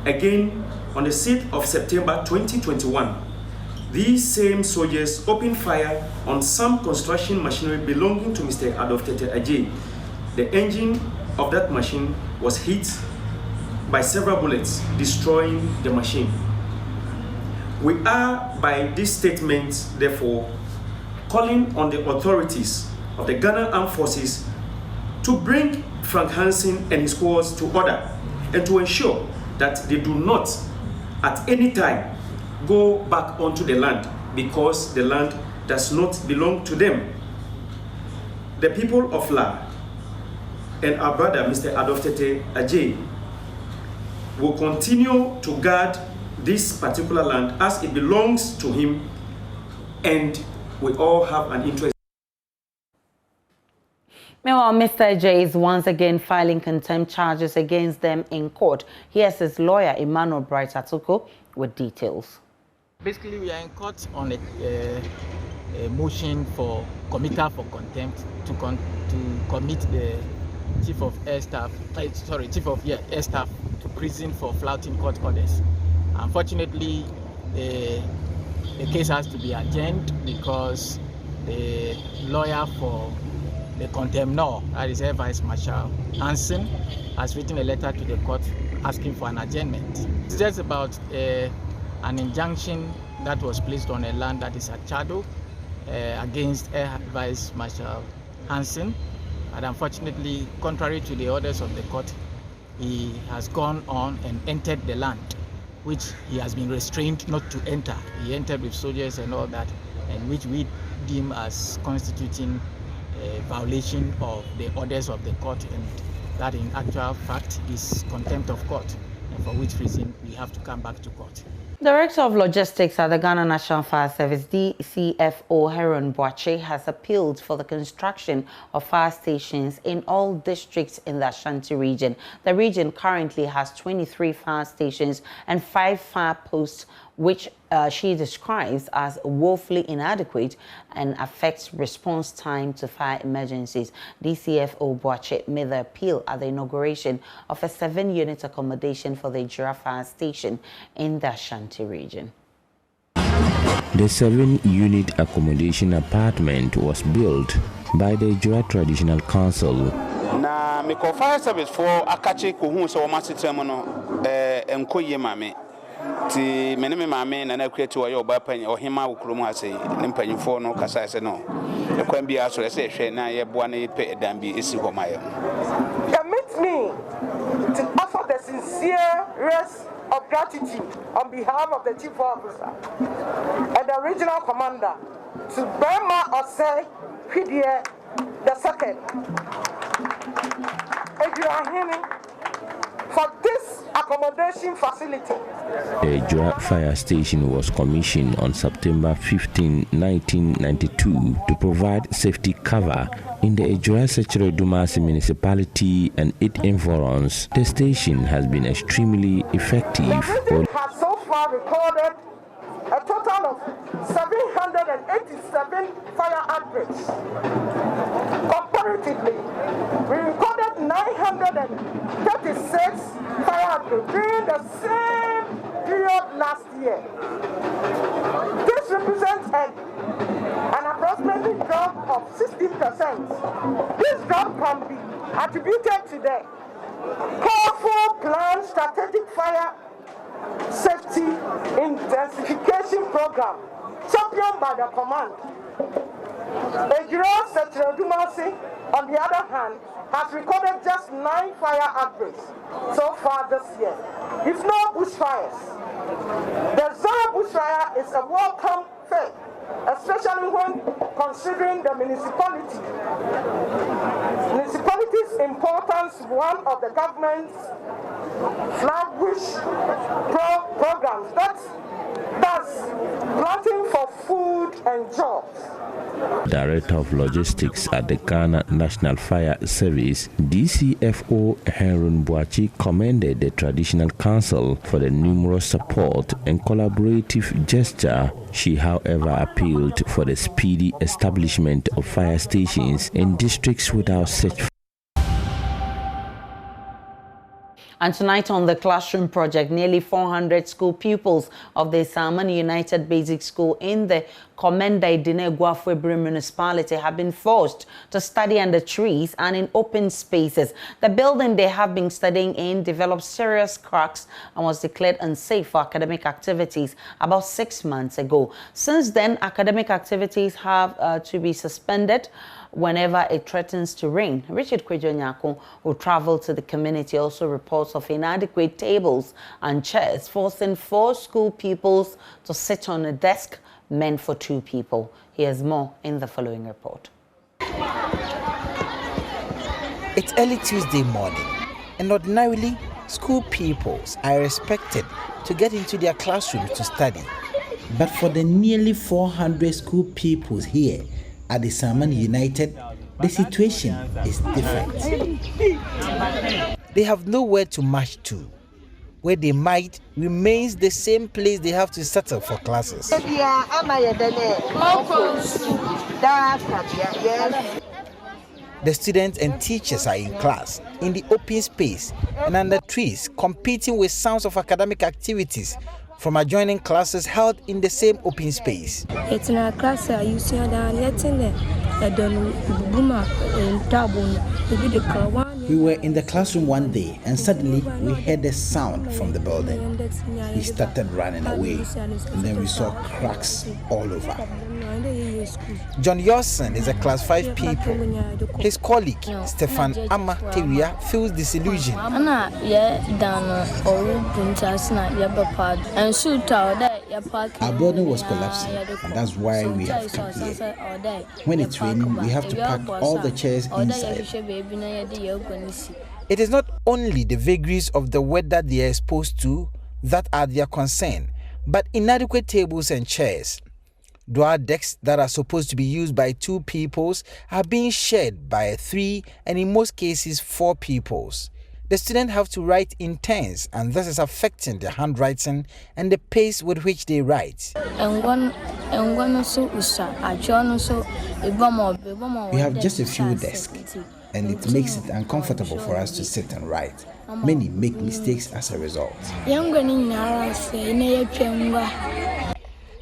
Again, on the 6th of September 2021, these same soldiers opened fire on some construction machinery belonging to Mr. Adolphe Ajay. The engine of that machine was hit by several bullets, destroying the machine. We are, by this statement, therefore, calling on the authorities of the Ghana Armed Forces to bring Frank Hansen and his squads to order and to ensure that they do not, at any time, go back onto the land because the land does not belong to them. The people of La and our brother, Mr. Adolphe Ajay, will continue to guard this particular land as it belongs to him, and we all have an interest. Meanwhile, Mr. J is once again filing contempt charges against them in court. Here's his lawyer, Emmanuel Bright Atoko, with details. Basically, we are in court on a a motion for committal for contempt to commit the chief of air staff to prison for flouting court orders. Unfortunately, the case has to be adjourned because the lawyer for the contemnor, that is Air Vice Marshal Hansen, has written a letter to the court asking for an adjournment. It's just about an injunction that was placed on a land that is at Chado against Air Vice Marshal Hansen. And unfortunately, contrary to the orders of the court, he has gone on and entered the land, which he has been restrained not to enter. He entered with soldiers and all that, and which we deem as constituting a violation of the orders of the court, and that in actual fact is contempt of court, and for which reason we have to come back to court. Director of Logistics at the Ghana National Fire Service, DCFO Heron Boache, has appealed for the construction of fire stations in all districts in the Ashanti region. The region currently has 23 fire stations and 5 fire posts, which she describes as woefully inadequate and affects response time to fire emergencies. DCFO Boache made the appeal at the inauguration of a 7-unit accommodation for the Ejura Fire Station in the Ashanti region. The 7-unit accommodation apartment was built by the Ejura Traditional Council. Na me call fire service for akache ko hu so ma sitrem no enkoye mame ti meneme mame na na kweti wo ye oba pan ohima wokrom ha sei ne mpanyimfo no kasa se no e kwan bia so se hwe na ye boa na ye pe dan bi esi ho maye. Permit me to offer the sincerest of gratitude on behalf of the Chief Officer and the Regional Commander to Burma Osei Hidie the second for this accommodation facility. The Ejura Fire Station was commissioned on September 15, 1992 to provide safety cover in the Ejura Secretary Dumasi municipality and its environs. The station has been extremely effective. The region has so far recorded a total of 787 fire outbreaks. Comparatively, we recorded 936 fire outbreaks during the same period last year. This represents an approximately drop of 16%. This drop can be attributed to the careful planned strategic fire safety intensification program championed by the command. Ejura Secretary Dumasi, on the other hand, has recorded just 9 fire outbreaks so far this year, with no bushfires. The zero bushfire is a welcome fact, especially when considering the municipality's importance, one of the government's flagship programs that's planting for food and jobs. Director of Logistics at the Ghana National Fire Service, DCFO Heron Boache, commended the Traditional Council for the numerous support and collaborative gesture. She, however, appealed for the speedy establishment of fire stations in districts without such. And tonight on the Classroom Project, nearly 400 school pupils of the Salmon United Basic School in the Komenda Idine Guafuebri municipality have been forced to study under trees and in open spaces. The building they have been studying in developed serious cracks and was declared unsafe for academic activities about 6 months ago. Since then, academic activities have to be suspended whenever it threatens to rain. Richard Kwejo-Nyako, who traveled to the community, also reports of inadequate tables and chairs, forcing 4 school pupils to sit on a desk meant for 2 people. Here's more in the following report. It's early Tuesday morning, and ordinarily, school pupils are expected to get into their classrooms to study. But for the nearly 400 school pupils here at the Salmon United, the situation is different. They have nowhere to march to. where they might remains the same place they have to settle for classes. The students and teachers are in class, in the open space and under trees, competing with sounds of academic activities from adjoining classes held in the same open space. It's in a class you see that we were in the classroom one day and suddenly we heard a sound from the building. We started running away and then we saw cracks all over. John Yorson is a class 5 pupil. His colleague, Stefan Ama Teria, feels disillusioned. Our building was collapsing, and that's why we have come here. When it's raining, we have to pack all the chairs inside. It is not only the vagaries of the weather they are exposed to that are their concern, but inadequate tables and chairs. Dual decks that are supposed to be used by 2 pupils are being shared by 3 and in most cases 4 pupils. The students have to write in turns, and this is affecting their handwriting and the pace with which they write. We have just a few desks, and it makes it uncomfortable for us to sit and write. Many make mistakes as a result.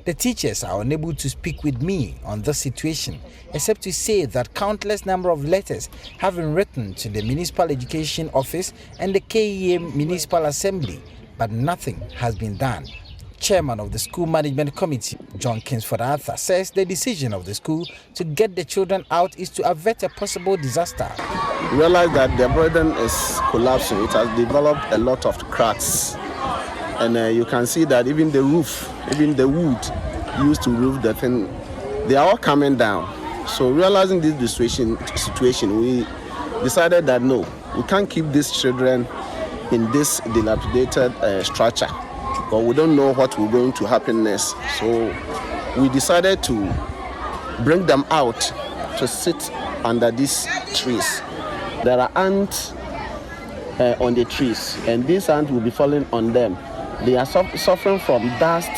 The teachers are unable to speak with me on this situation, except to say that countless number of letters have been written to the Municipal Education Office and the KEA Municipal Assembly, but nothing has been done. Chairman of the School Management Committee, John Kingsford Arthur, says the decision of the school to get the children out is to avert a possible disaster. We realize that the building is collapsing. It has developed a lot of cracks. And you can see that even the roof, even the wood used to roof the thing, they are all coming down. So realizing this situation, we decided that no, we can't keep these children in this dilapidated structure, but we don't know what will going to happen next. So we decided to bring them out to sit under these trees. There are ants on the trees, and these ants will be falling on them. They are suffering from dust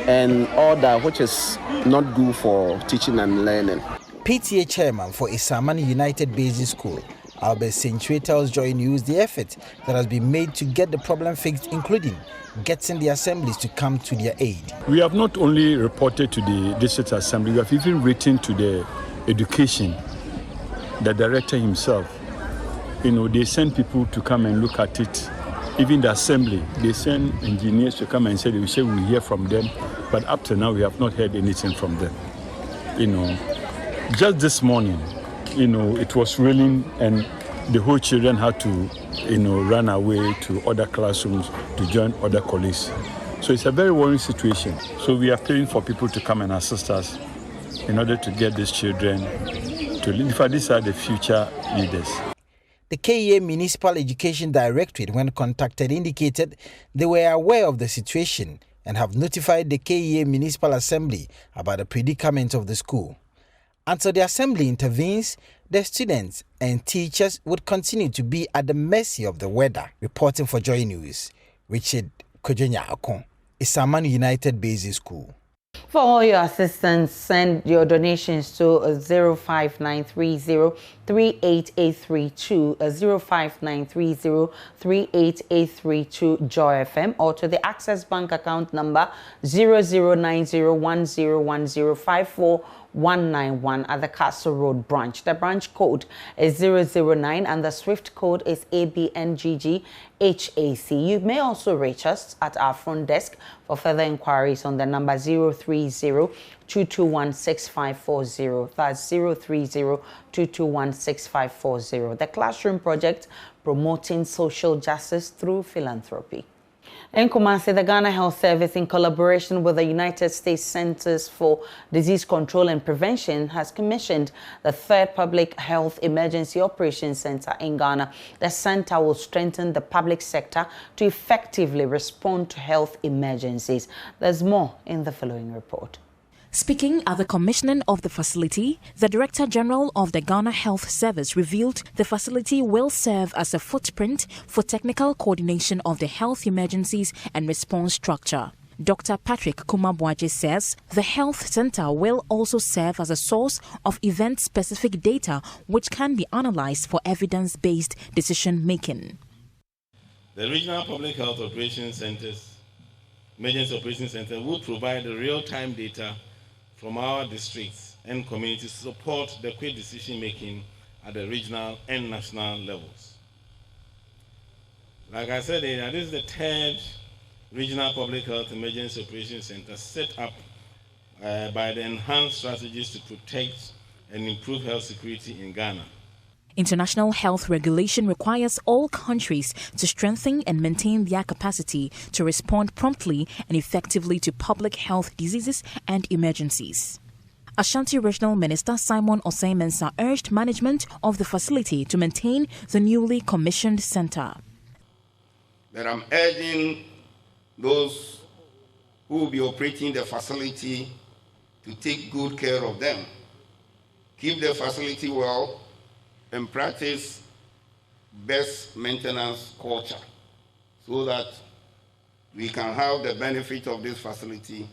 and all that, which is not good for teaching and learning. PTA chairman for Isamani United Basic School, Albert Century, tells Joy News the effort that has been made to get the problem fixed, including getting the assemblies to come to their aid. We have not only reported to the district assembly, we have even written to the education, the director himself. They send people to come and look at it. Even the assembly, they send engineers to come and say, we'll hear from them. But up to now, we have not heard anything from them. Just this morning, it was raining and the whole children had to, run away to other classrooms to join other colleagues. So it's a very worrying situation. So we are praying for people to come and assist us in order to get these children to live. In fact, these are the future leaders. The KEA Municipal Education Directorate, when contacted, indicated they were aware of the situation and have notified the KEA Municipal Assembly about the predicament of the school. Until the Assembly intervenes, the students and teachers would continue to be at the mercy of the weather. Reporting for Joy News, Richard Kojonya Akon, Isamani United Basic School. For all your assistance, send your donations to 05930 38832, 05930 Joy FM, or to the Access Bank account number 00901010549191 at the Castle Road branch. The branch code is 009 and the Swift code is ABNGGHAC. You may also reach us at our front desk for further inquiries on the number 030-221-6540. That's 030-221-6540. The Classroom Project, promoting social justice through philanthropy. In Kumasi, the Ghana Health Service, in collaboration with the United States Centers for Disease Control and Prevention, has commissioned the 3rd Public Health Emergency Operations Center in Ghana. The center will strengthen the public sector to effectively respond to health emergencies. There's more in the following report. Speaking at the commissioning of the facility, the Director General of the Ghana Health Service revealed the facility will serve as a footprint for technical coordination of the health emergencies and response structure. Dr. Patrick Kumabwaje says the health center will also serve as a source of event-specific data which can be analyzed for evidence-based decision-making. The Regional Public Health Operations Centers, Emergency Operations Center will provide real-time data from our districts and communities to support the quick decision-making at the regional and national levels. Like I said, this is the third Regional Public Health Emergency Operations Center set up by the enhanced strategies to protect and improve health security in Ghana. International health regulation requires all countries to strengthen and maintain their capacity to respond promptly and effectively to public health diseases and emergencies. Ashanti Regional Minister Simon Osei-Mensah urged management of the facility to maintain the newly commissioned center. But I'm urging those who will be operating the facility to take good care of them, keep the facility well, and practice best maintenance culture so that we can have the benefit of this facility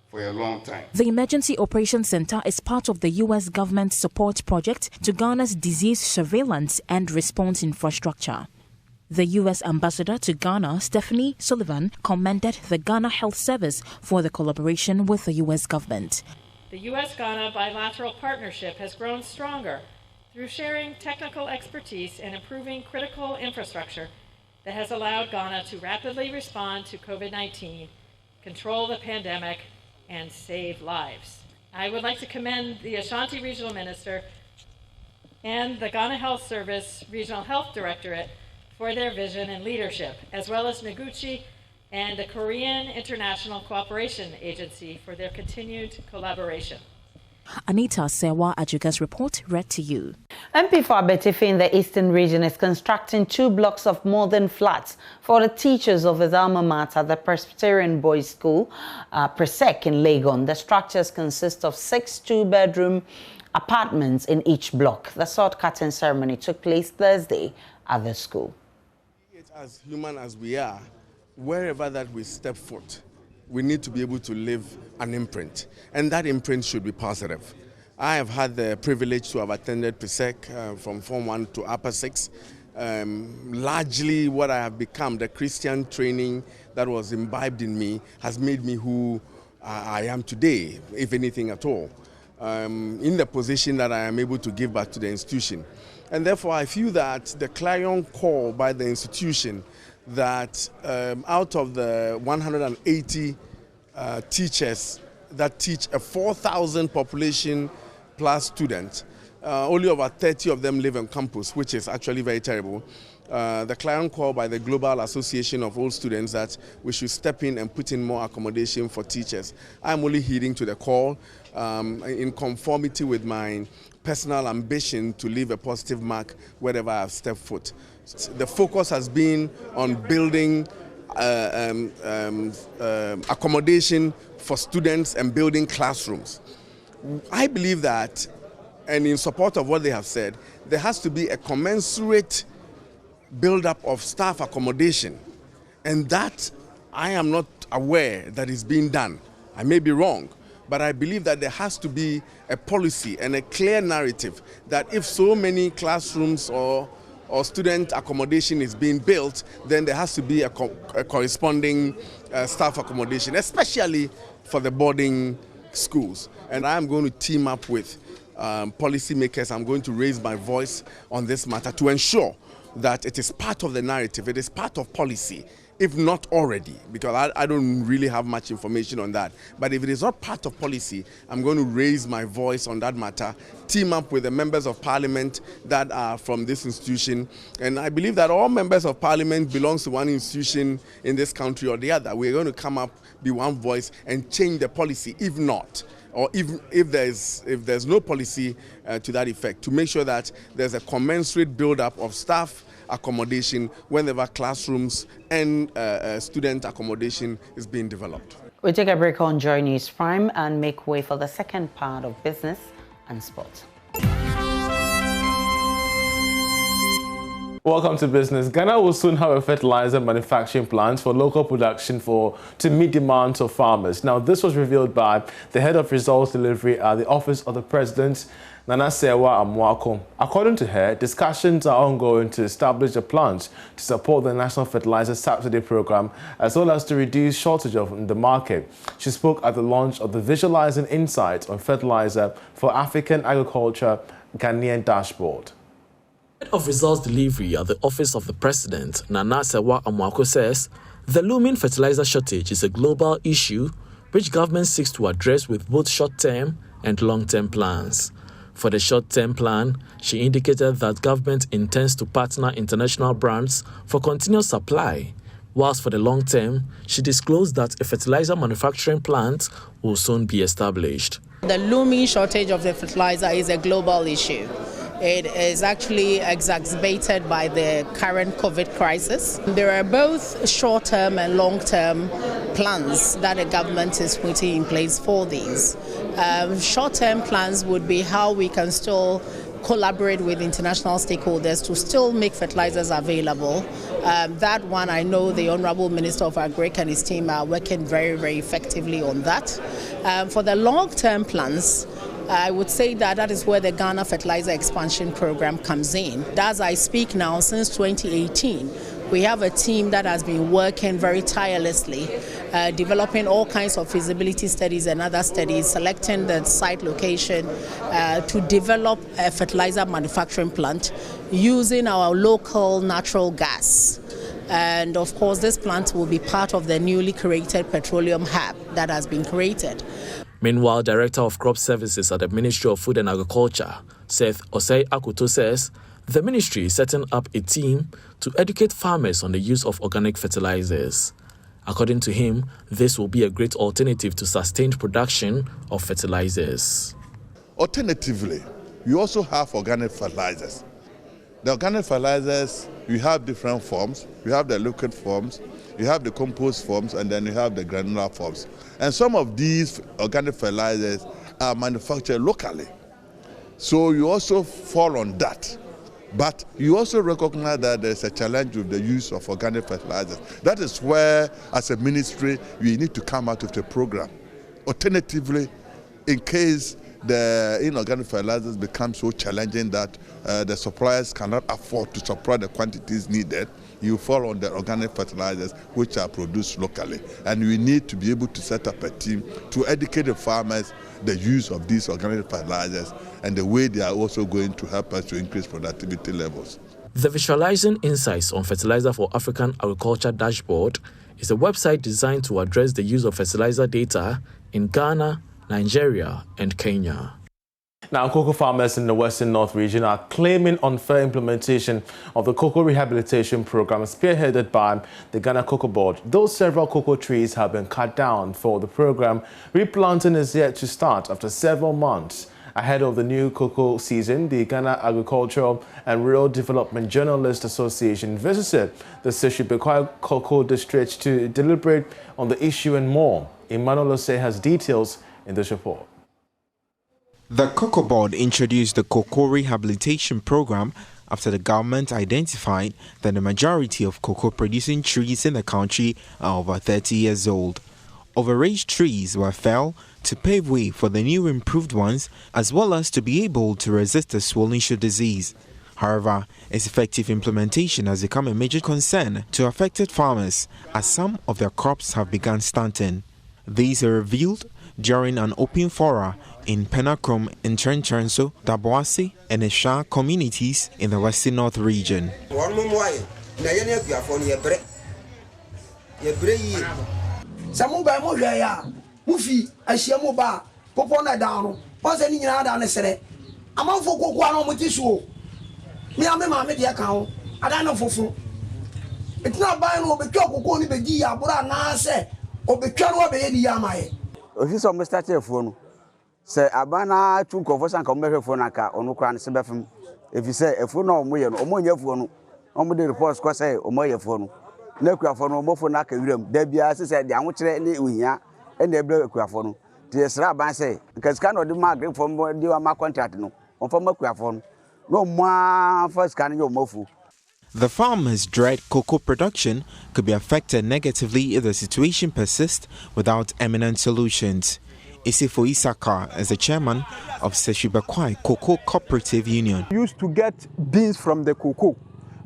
for a long time. The Emergency Operations Center is part of the U.S. government support project to Ghana's disease surveillance and response infrastructure. The U.S. ambassador to Ghana, Stephanie Sullivan, commended the Ghana Health Service for the collaboration with the U.S. government. The U.S.-Ghana bilateral partnership has grown stronger through sharing technical expertise and improving critical infrastructure that has allowed Ghana to rapidly respond to COVID-19, control the pandemic, and save lives. I would like to commend the Ashanti Regional Minister and the Ghana Health Service Regional Health Directorate for their vision and leadership, as well as Noguchi and the Korean International Cooperation Agency for their continued collaboration. Anita Sewa Ajuga's report read to you. MP for Abetifi in the Eastern Region is constructing 2 blocks of modern flats for the teachers of his alma mater, the Presbyterian Boys School, Presec in Legon. The structures consist of 6 2-bedroom apartments in each block. The sword cutting ceremony took place Thursday at the school. As human as we are, wherever that we step foot, we need to be able to leave an imprint, and that imprint should be positive. I have had the privilege to have attended PSEC from Form 1 to Upper 6. Largely what I have become, the Christian training that was imbibed in me, has made me who I am today, if anything at all, in the position that I am able to give back to the institution. And therefore I feel that the clarion call by the institution that out of the 180 teachers that teach a 4,000 population plus students, only about 30 of them live on campus, which is actually very terrible. The clarion call by the Global Association of All Students that we should step in and put in more accommodation for teachers. I'm only heeding to the call in conformity with my personal ambition to leave a positive mark wherever I've stepped foot. The focus has been on building accommodation for students and building classrooms. I believe that, and in support of what they have said, there has to be a commensurate build-up of staff accommodation, and that I am not aware that is being done. I may be wrong, but I believe that there has to be a policy and a clear narrative that if so many classrooms or student accommodation is being built, then there has to be a corresponding staff accommodation, especially for the boarding schools. And I am going to team up with policymakers. I'm going to raise my voice on this matter to ensure that it is part of the narrative, it is part of policy, if not already, because I don't really have much information on that. But if it is not part of policy, I'm going to raise my voice on that matter, team up with the members of parliament that are from this institution. And I believe that all members of parliament belong to one institution in this country or the other. We're going to come up, be one voice, and change the policy, if not, or if there's no policy to that effect, to make sure that there's a commensurate build-up of staff accommodation whenever classrooms and student accommodation is being developed. We take a break on Joy News Prime and make way for the second part of business and sport. Welcome to business. Ghana will soon have a fertilizer manufacturing plant for local production to meet demands of farmers. Now, this was revealed by the head of results delivery at the office of the president, Nana Sewa Amwako. According to her, discussions are ongoing to establish a plant to support the National Fertilizer Subsidy Program, as well as to reduce shortage in the market. She spoke at the launch of the Visualizing Insights on Fertilizer for African Agriculture Ghanaian Dashboard. Head of results delivery at the office of the president, Nana Sewa Amwako, says the looming fertilizer shortage is a global issue which government seeks to address with both short-term and long-term plans. For the short-term plan, she indicated that government intends to partner international brands for continuous supply, whilst for the long term, she disclosed that a fertilizer manufacturing plant will soon be established. The looming shortage of the fertilizer is a global issue. It is actually exacerbated by the current COVID crisis. There are both short-term and long-term plans that the government is putting in place for these. Short-term plans would be how we can still collaborate with international stakeholders to still make fertilizers available. That one, I know the Honorable Minister of Agriculture and his team are working very, very effectively on that. For the long-term plans, I would say that is where the Ghana Fertilizer Expansion Program comes in. As I speak now, since 2018, we have a team that has been working very tirelessly, developing all kinds of feasibility studies and other studies, selecting the site location to develop a fertilizer manufacturing plant using our local natural gas. And of course, this plant will be part of the newly created petroleum hub that has been created. Meanwhile, Director of Crop Services at the Ministry of Food and Agriculture, Seth Osei Akuto, says the ministry is setting up a team to educate farmers on the use of organic fertilizers. According to him, this will be a great alternative to sustained production of fertilizers. Alternatively, we also have organic fertilizers. The organic fertilizers, we have different forms. We have the liquid forms, you have the compost forms, and then you have the granular forms. And some of these organic fertilizers are manufactured locally. So you also fall on that. But you also recognize that there's a challenge with the use of organic fertilizers. That is where, as a ministry, we need to come out with a program. Alternatively, in case the inorganic fertilizers become so challenging that the suppliers cannot afford to supply the quantities needed, you fall on the organic fertilizers which are produced locally. And we need to be able to set up a team to educate the farmers the use of these organic fertilizers and the way they are also going to help us to increase productivity levels. The Visualizing Insights on Fertilizer for African Agriculture Dashboard is a website designed to address the use of fertilizer data in Ghana, Nigeria, and Kenya. Now, cocoa farmers in the Western North region are claiming unfair implementation of the cocoa rehabilitation program spearheaded by the Ghana Cocoa Board. Though several cocoa trees have been cut down for the program, replanting is yet to start after several months. Ahead of the new cocoa season, the Ghana Agricultural and Rural Development Journalists Association visited the Seshibekwa Cocoa District to deliberate on the issue and more. Emmanuel Ose has details in this report. The Cocoa Board introduced the cocoa rehabilitation program after the government identified that the majority of cocoa-producing trees in the country are over 30 years old. Overaged trees were felled to pave way for the new improved ones, as well as to be able to resist the swollen shoot disease. However, its effective implementation has become a major concern to affected farmers, as some of their crops have begun stunting. These are revealed during an open forum in Penacrom, Nchenchenso, Daboase, and Esha communities in the Western North region. Say abana two conversion come for naka onu kra ne sebefem if you say efo no omoye no omonya fo no omo de reports ko say omoye fo no na kuafo no omofo na ka wiram da bia say de anwo kire ne ohia and the blow Quafon. The Sraban say, because cannot do my green from my contract no, on from Quafon. No more first can your mofu. The farmers dread cocoa production could be affected negatively if the situation persists without eminent solutions. Isifo Isaka is the chairman of Seshibakwai Cocoa Cooperative Union. Used to get beans from the cocoa,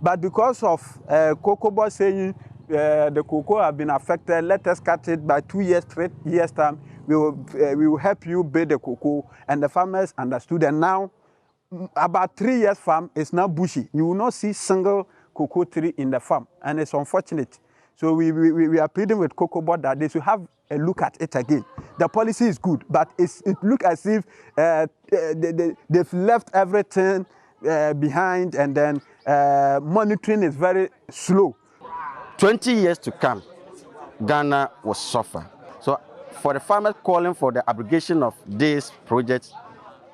but because of cocoa board saying the cocoa have been affected, let us cut it by 2 years, 3 years time. We will help you build the cocoa, and the farmers understood. And now, about 3 years farm is now bushy. You will not see single cocoa tree in the farm, and it's unfortunate. So we are pleading with cocoa board that they should have a look at it again. The policy is good, but it looks as if they've left everything behind, and then monitoring is very slow. 20 years to come, Ghana will suffer. So for the farmers calling for the abrogation of this project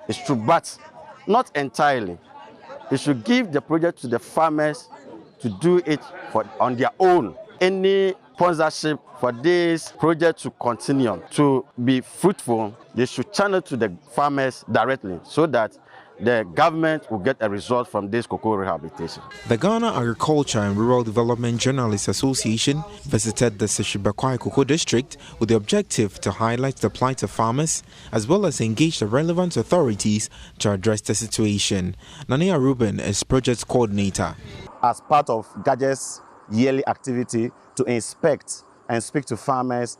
is true, but not entirely. It should give the project to the farmers to do it on their own. Any sponsorship for this project to continue to be fruitful, they should channel to the farmers directly so that the government will get a result from this cocoa rehabilitation. The Ghana Agriculture and Rural Development Journalists Association visited the Seshibakwai Cocoa District with the objective to highlight the plight of farmers as well as engage the relevant authorities to address the situation. Nania Ruben is project coordinator. As part of GAJE's yearly activity to inspect and speak to farmers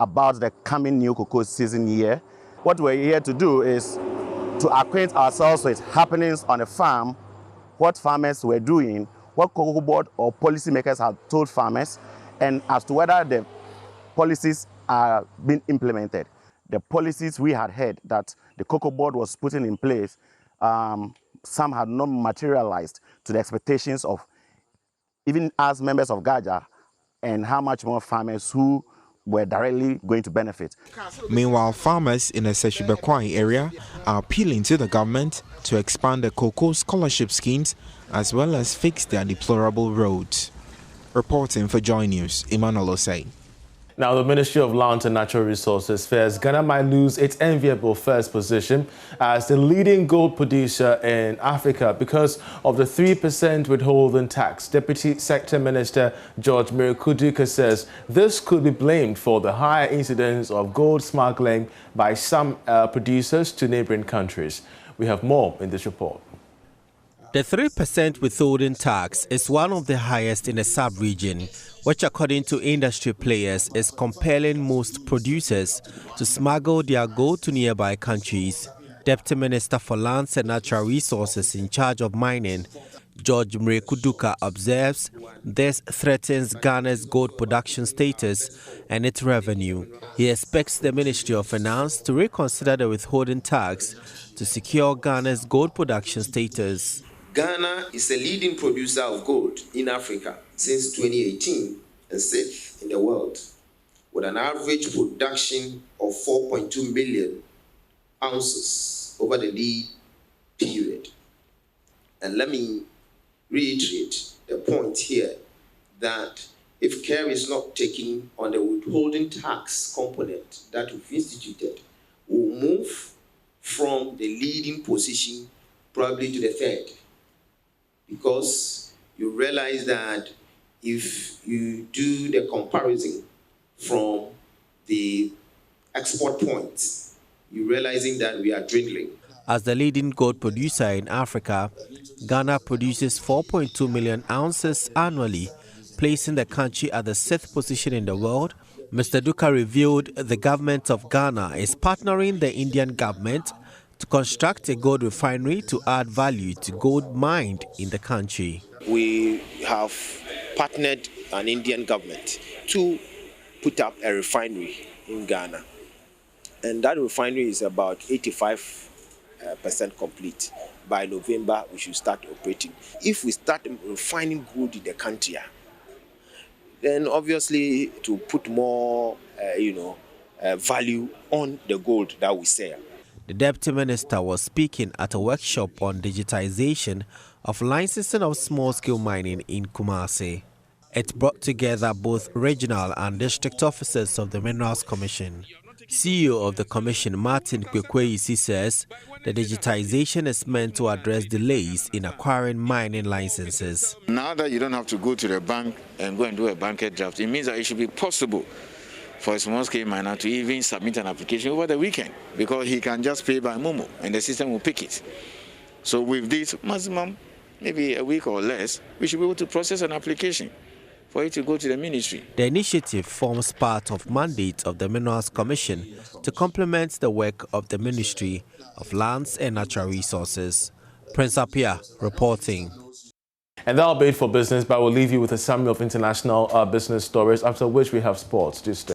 about the coming new cocoa season year, what we're here to do is to acquaint ourselves with happenings on the farm, what farmers were doing, what cocoa board or policymakers have told farmers, and as to whether the policies are being implemented. The policies we had heard that the cocoa board was putting in place, some had not materialized to the expectations of even as members of GAJA, and how much more farmers who were directly going to benefit. Meanwhile, farmers in the Seshibakwai area are appealing to the government to expand the cocoa scholarship schemes as well as fix their deplorable roads. Reporting for Joy News, Emmanuel Osei. Now, the Ministry of Land and Natural Resources fears Ghana might lose its enviable first position as the leading gold producer in Africa because of the 3% withholding tax. Deputy Sector Minister George Merikuduka says this could be blamed for the higher incidence of gold smuggling by some producers to neighboring countries. We have more in this report. The 3% withholding tax is one of the highest in the sub-region, which according to industry players is compelling most producers to smuggle their gold to nearby countries. Deputy Minister for Lands and Natural Resources in charge of mining, George Merikuduka, observes this threatens Ghana's gold production status and its revenue. He expects the Ministry of Finance to reconsider the withholding tax to secure Ghana's gold production status. Ghana is the leading producer of gold in Africa since 2018 and 6th in the world, with an average production of 4.2 million ounces over the lead period. And let me reiterate the point here that if care is not taken on the withholding tax component that we've instituted, we'll move from the leading position probably to the third. Because you realize that if you do the comparison from the export points, you're realizing that we are dwindling. As the leading gold producer in Africa, Ghana produces 4.2 million ounces annually, placing the country at the 6th position in the world. Mr. Duka revealed the government of Ghana is partnering the Indian government to construct a gold refinery to add value to gold mined in the country. We have partnered an Indian government to put up a refinery in Ghana. And that refinery is about 85% complete. By November, we should start operating. If we start refining gold in the country, then obviously to put more, value on the gold that we sell. The Deputy Minister was speaking at a workshop on digitization of licensing of small-scale mining in Kumasi. It brought together both regional and district officers of the Minerals Commission. CEO of the Commission, Martin Kwekweisi, says the digitization is meant to address delays in acquiring mining licenses. Now that you don't have to go to the bank and go and do a banker draft, it means that it should be possible for a small-scale miner to even submit an application over the weekend, because he can just pay by Momo and the system will pick it. So with this maximum, maybe a week or less, we should be able to process an application for it to go to the ministry. The initiative forms part of mandate of the Minerals Commission to complement the work of the Ministry of Lands and Natural Resources. Prince Apia reporting. And that'll be it for business, but we'll leave you with a summary of international business stories, after which we have sports. Do stay.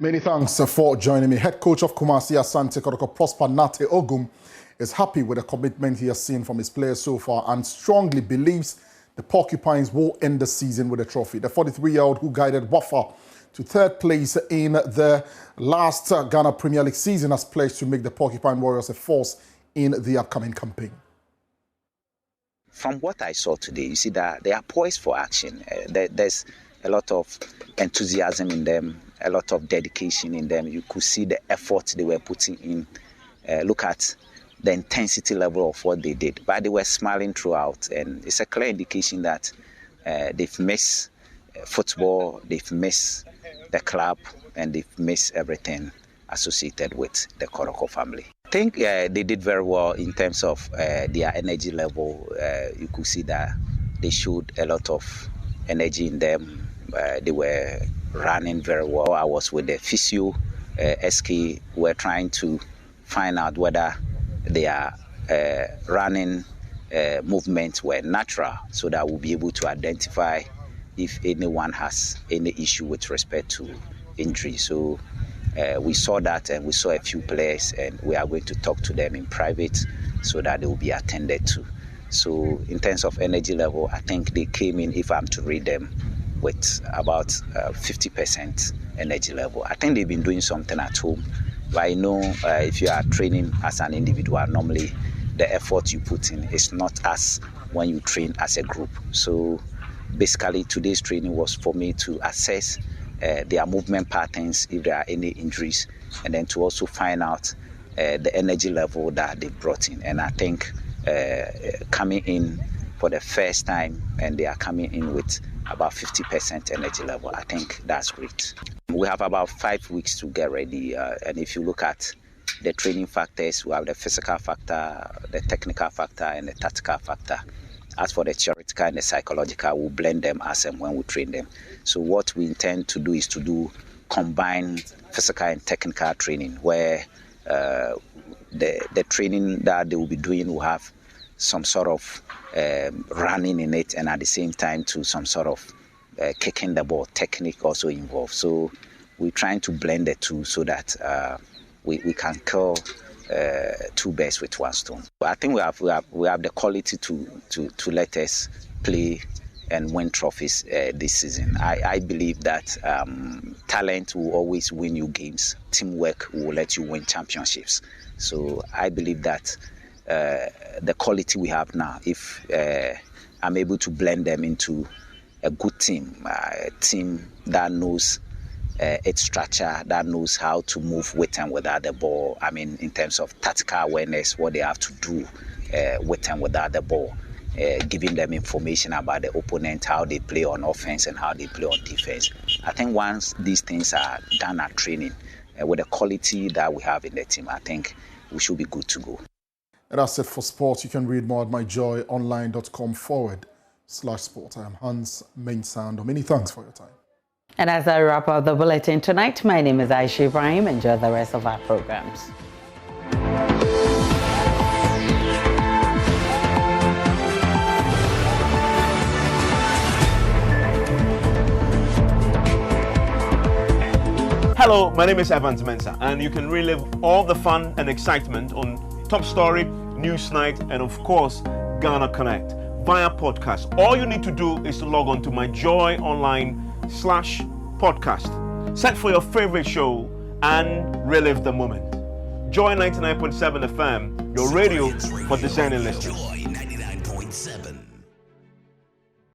Many thanks for joining me. Head coach of Kumasi Asante Kotoko, Prosper Nate Ogum, is happy with the commitment he has seen from his players so far and strongly believes the Porcupines will end the season with a trophy. The 43-year-old who guided Wafa to third place in the last Ghana Premier League season has pledged to make the Porcupine Warriors a force in the upcoming campaign. From what I saw today, you see that they are poised for action. There's a lot of enthusiasm in them, a lot of dedication in them. You could see the effort they were putting in. Look at the intensity level of what they did. But they were smiling throughout, and it's a clear indication that they've missed football, they've missed the club, and they've missed everything associated with the Koroko family. I think they did very well in terms of their energy level. You could see that they showed a lot of energy in them. They were running very well. I was with the physio, SK, were trying to find out whether their running movements were natural, so that we'll be able to identify if anyone has any issue with respect to injury. So we saw that, and we saw a few players, and we are going to talk to them in private so that they will be attended to. So in terms of energy level, I think they came in, if I'm to read them, with about 50% energy level. I think they've been doing something at home. But I know if you are training as an individual, normally the effort you put in is not as when you train as a group. So basically today's training was for me to assess their movement patterns, if there are any injuries, and then to also find out the energy level that they brought in. And I think coming in for the first time, and they are coming in with about 50% energy level. I think that's great. We have about 5 weeks to get ready, and if you look at the training factors, we have the physical factor, the technical factor, and the tactical factor. As for the theoretical and the psychological, we'll blend them as and when we train them. So what we intend to do is to do combined physical and technical training, where the training that they will be doing will have some sort of running in it, and at the same time to some sort of kicking the ball technique also involved. So we're trying to blend the two so that we can kill two birds with one stone. I think we have the quality to let us play and win trophies this season. I believe that talent will always win you games. Teamwork will let you win championships. So I believe that the quality we have now, if I'm able to blend them into a good team, a team that knows its structure, that knows how to move with and without the ball. I mean, in terms of tactical awareness, what they have to do with and without the ball, giving them information about the opponent, how they play on offense and how they play on defense. I think once these things are done at training, with the quality that we have in the team, I think we should be good to go. And that's it for sports. You can read more at myjoyonline.com/sport. I am Hans Mainsando. Many thanks for your time. And as I wrap up the bulletin tonight, my name is Aisha Ibrahim. Enjoy the rest of our programs. Hello, my name is Evans Mensah, and you can relive all the fun and excitement on Top Story, Newsnight, and of course, Ghana Connect via podcast. All you need to do is to log on to myjoyonline/podcast. Search for your favorite show and relive the moment. Joy 99.7 FM, your radio for discerning listeners. Joy 99.7.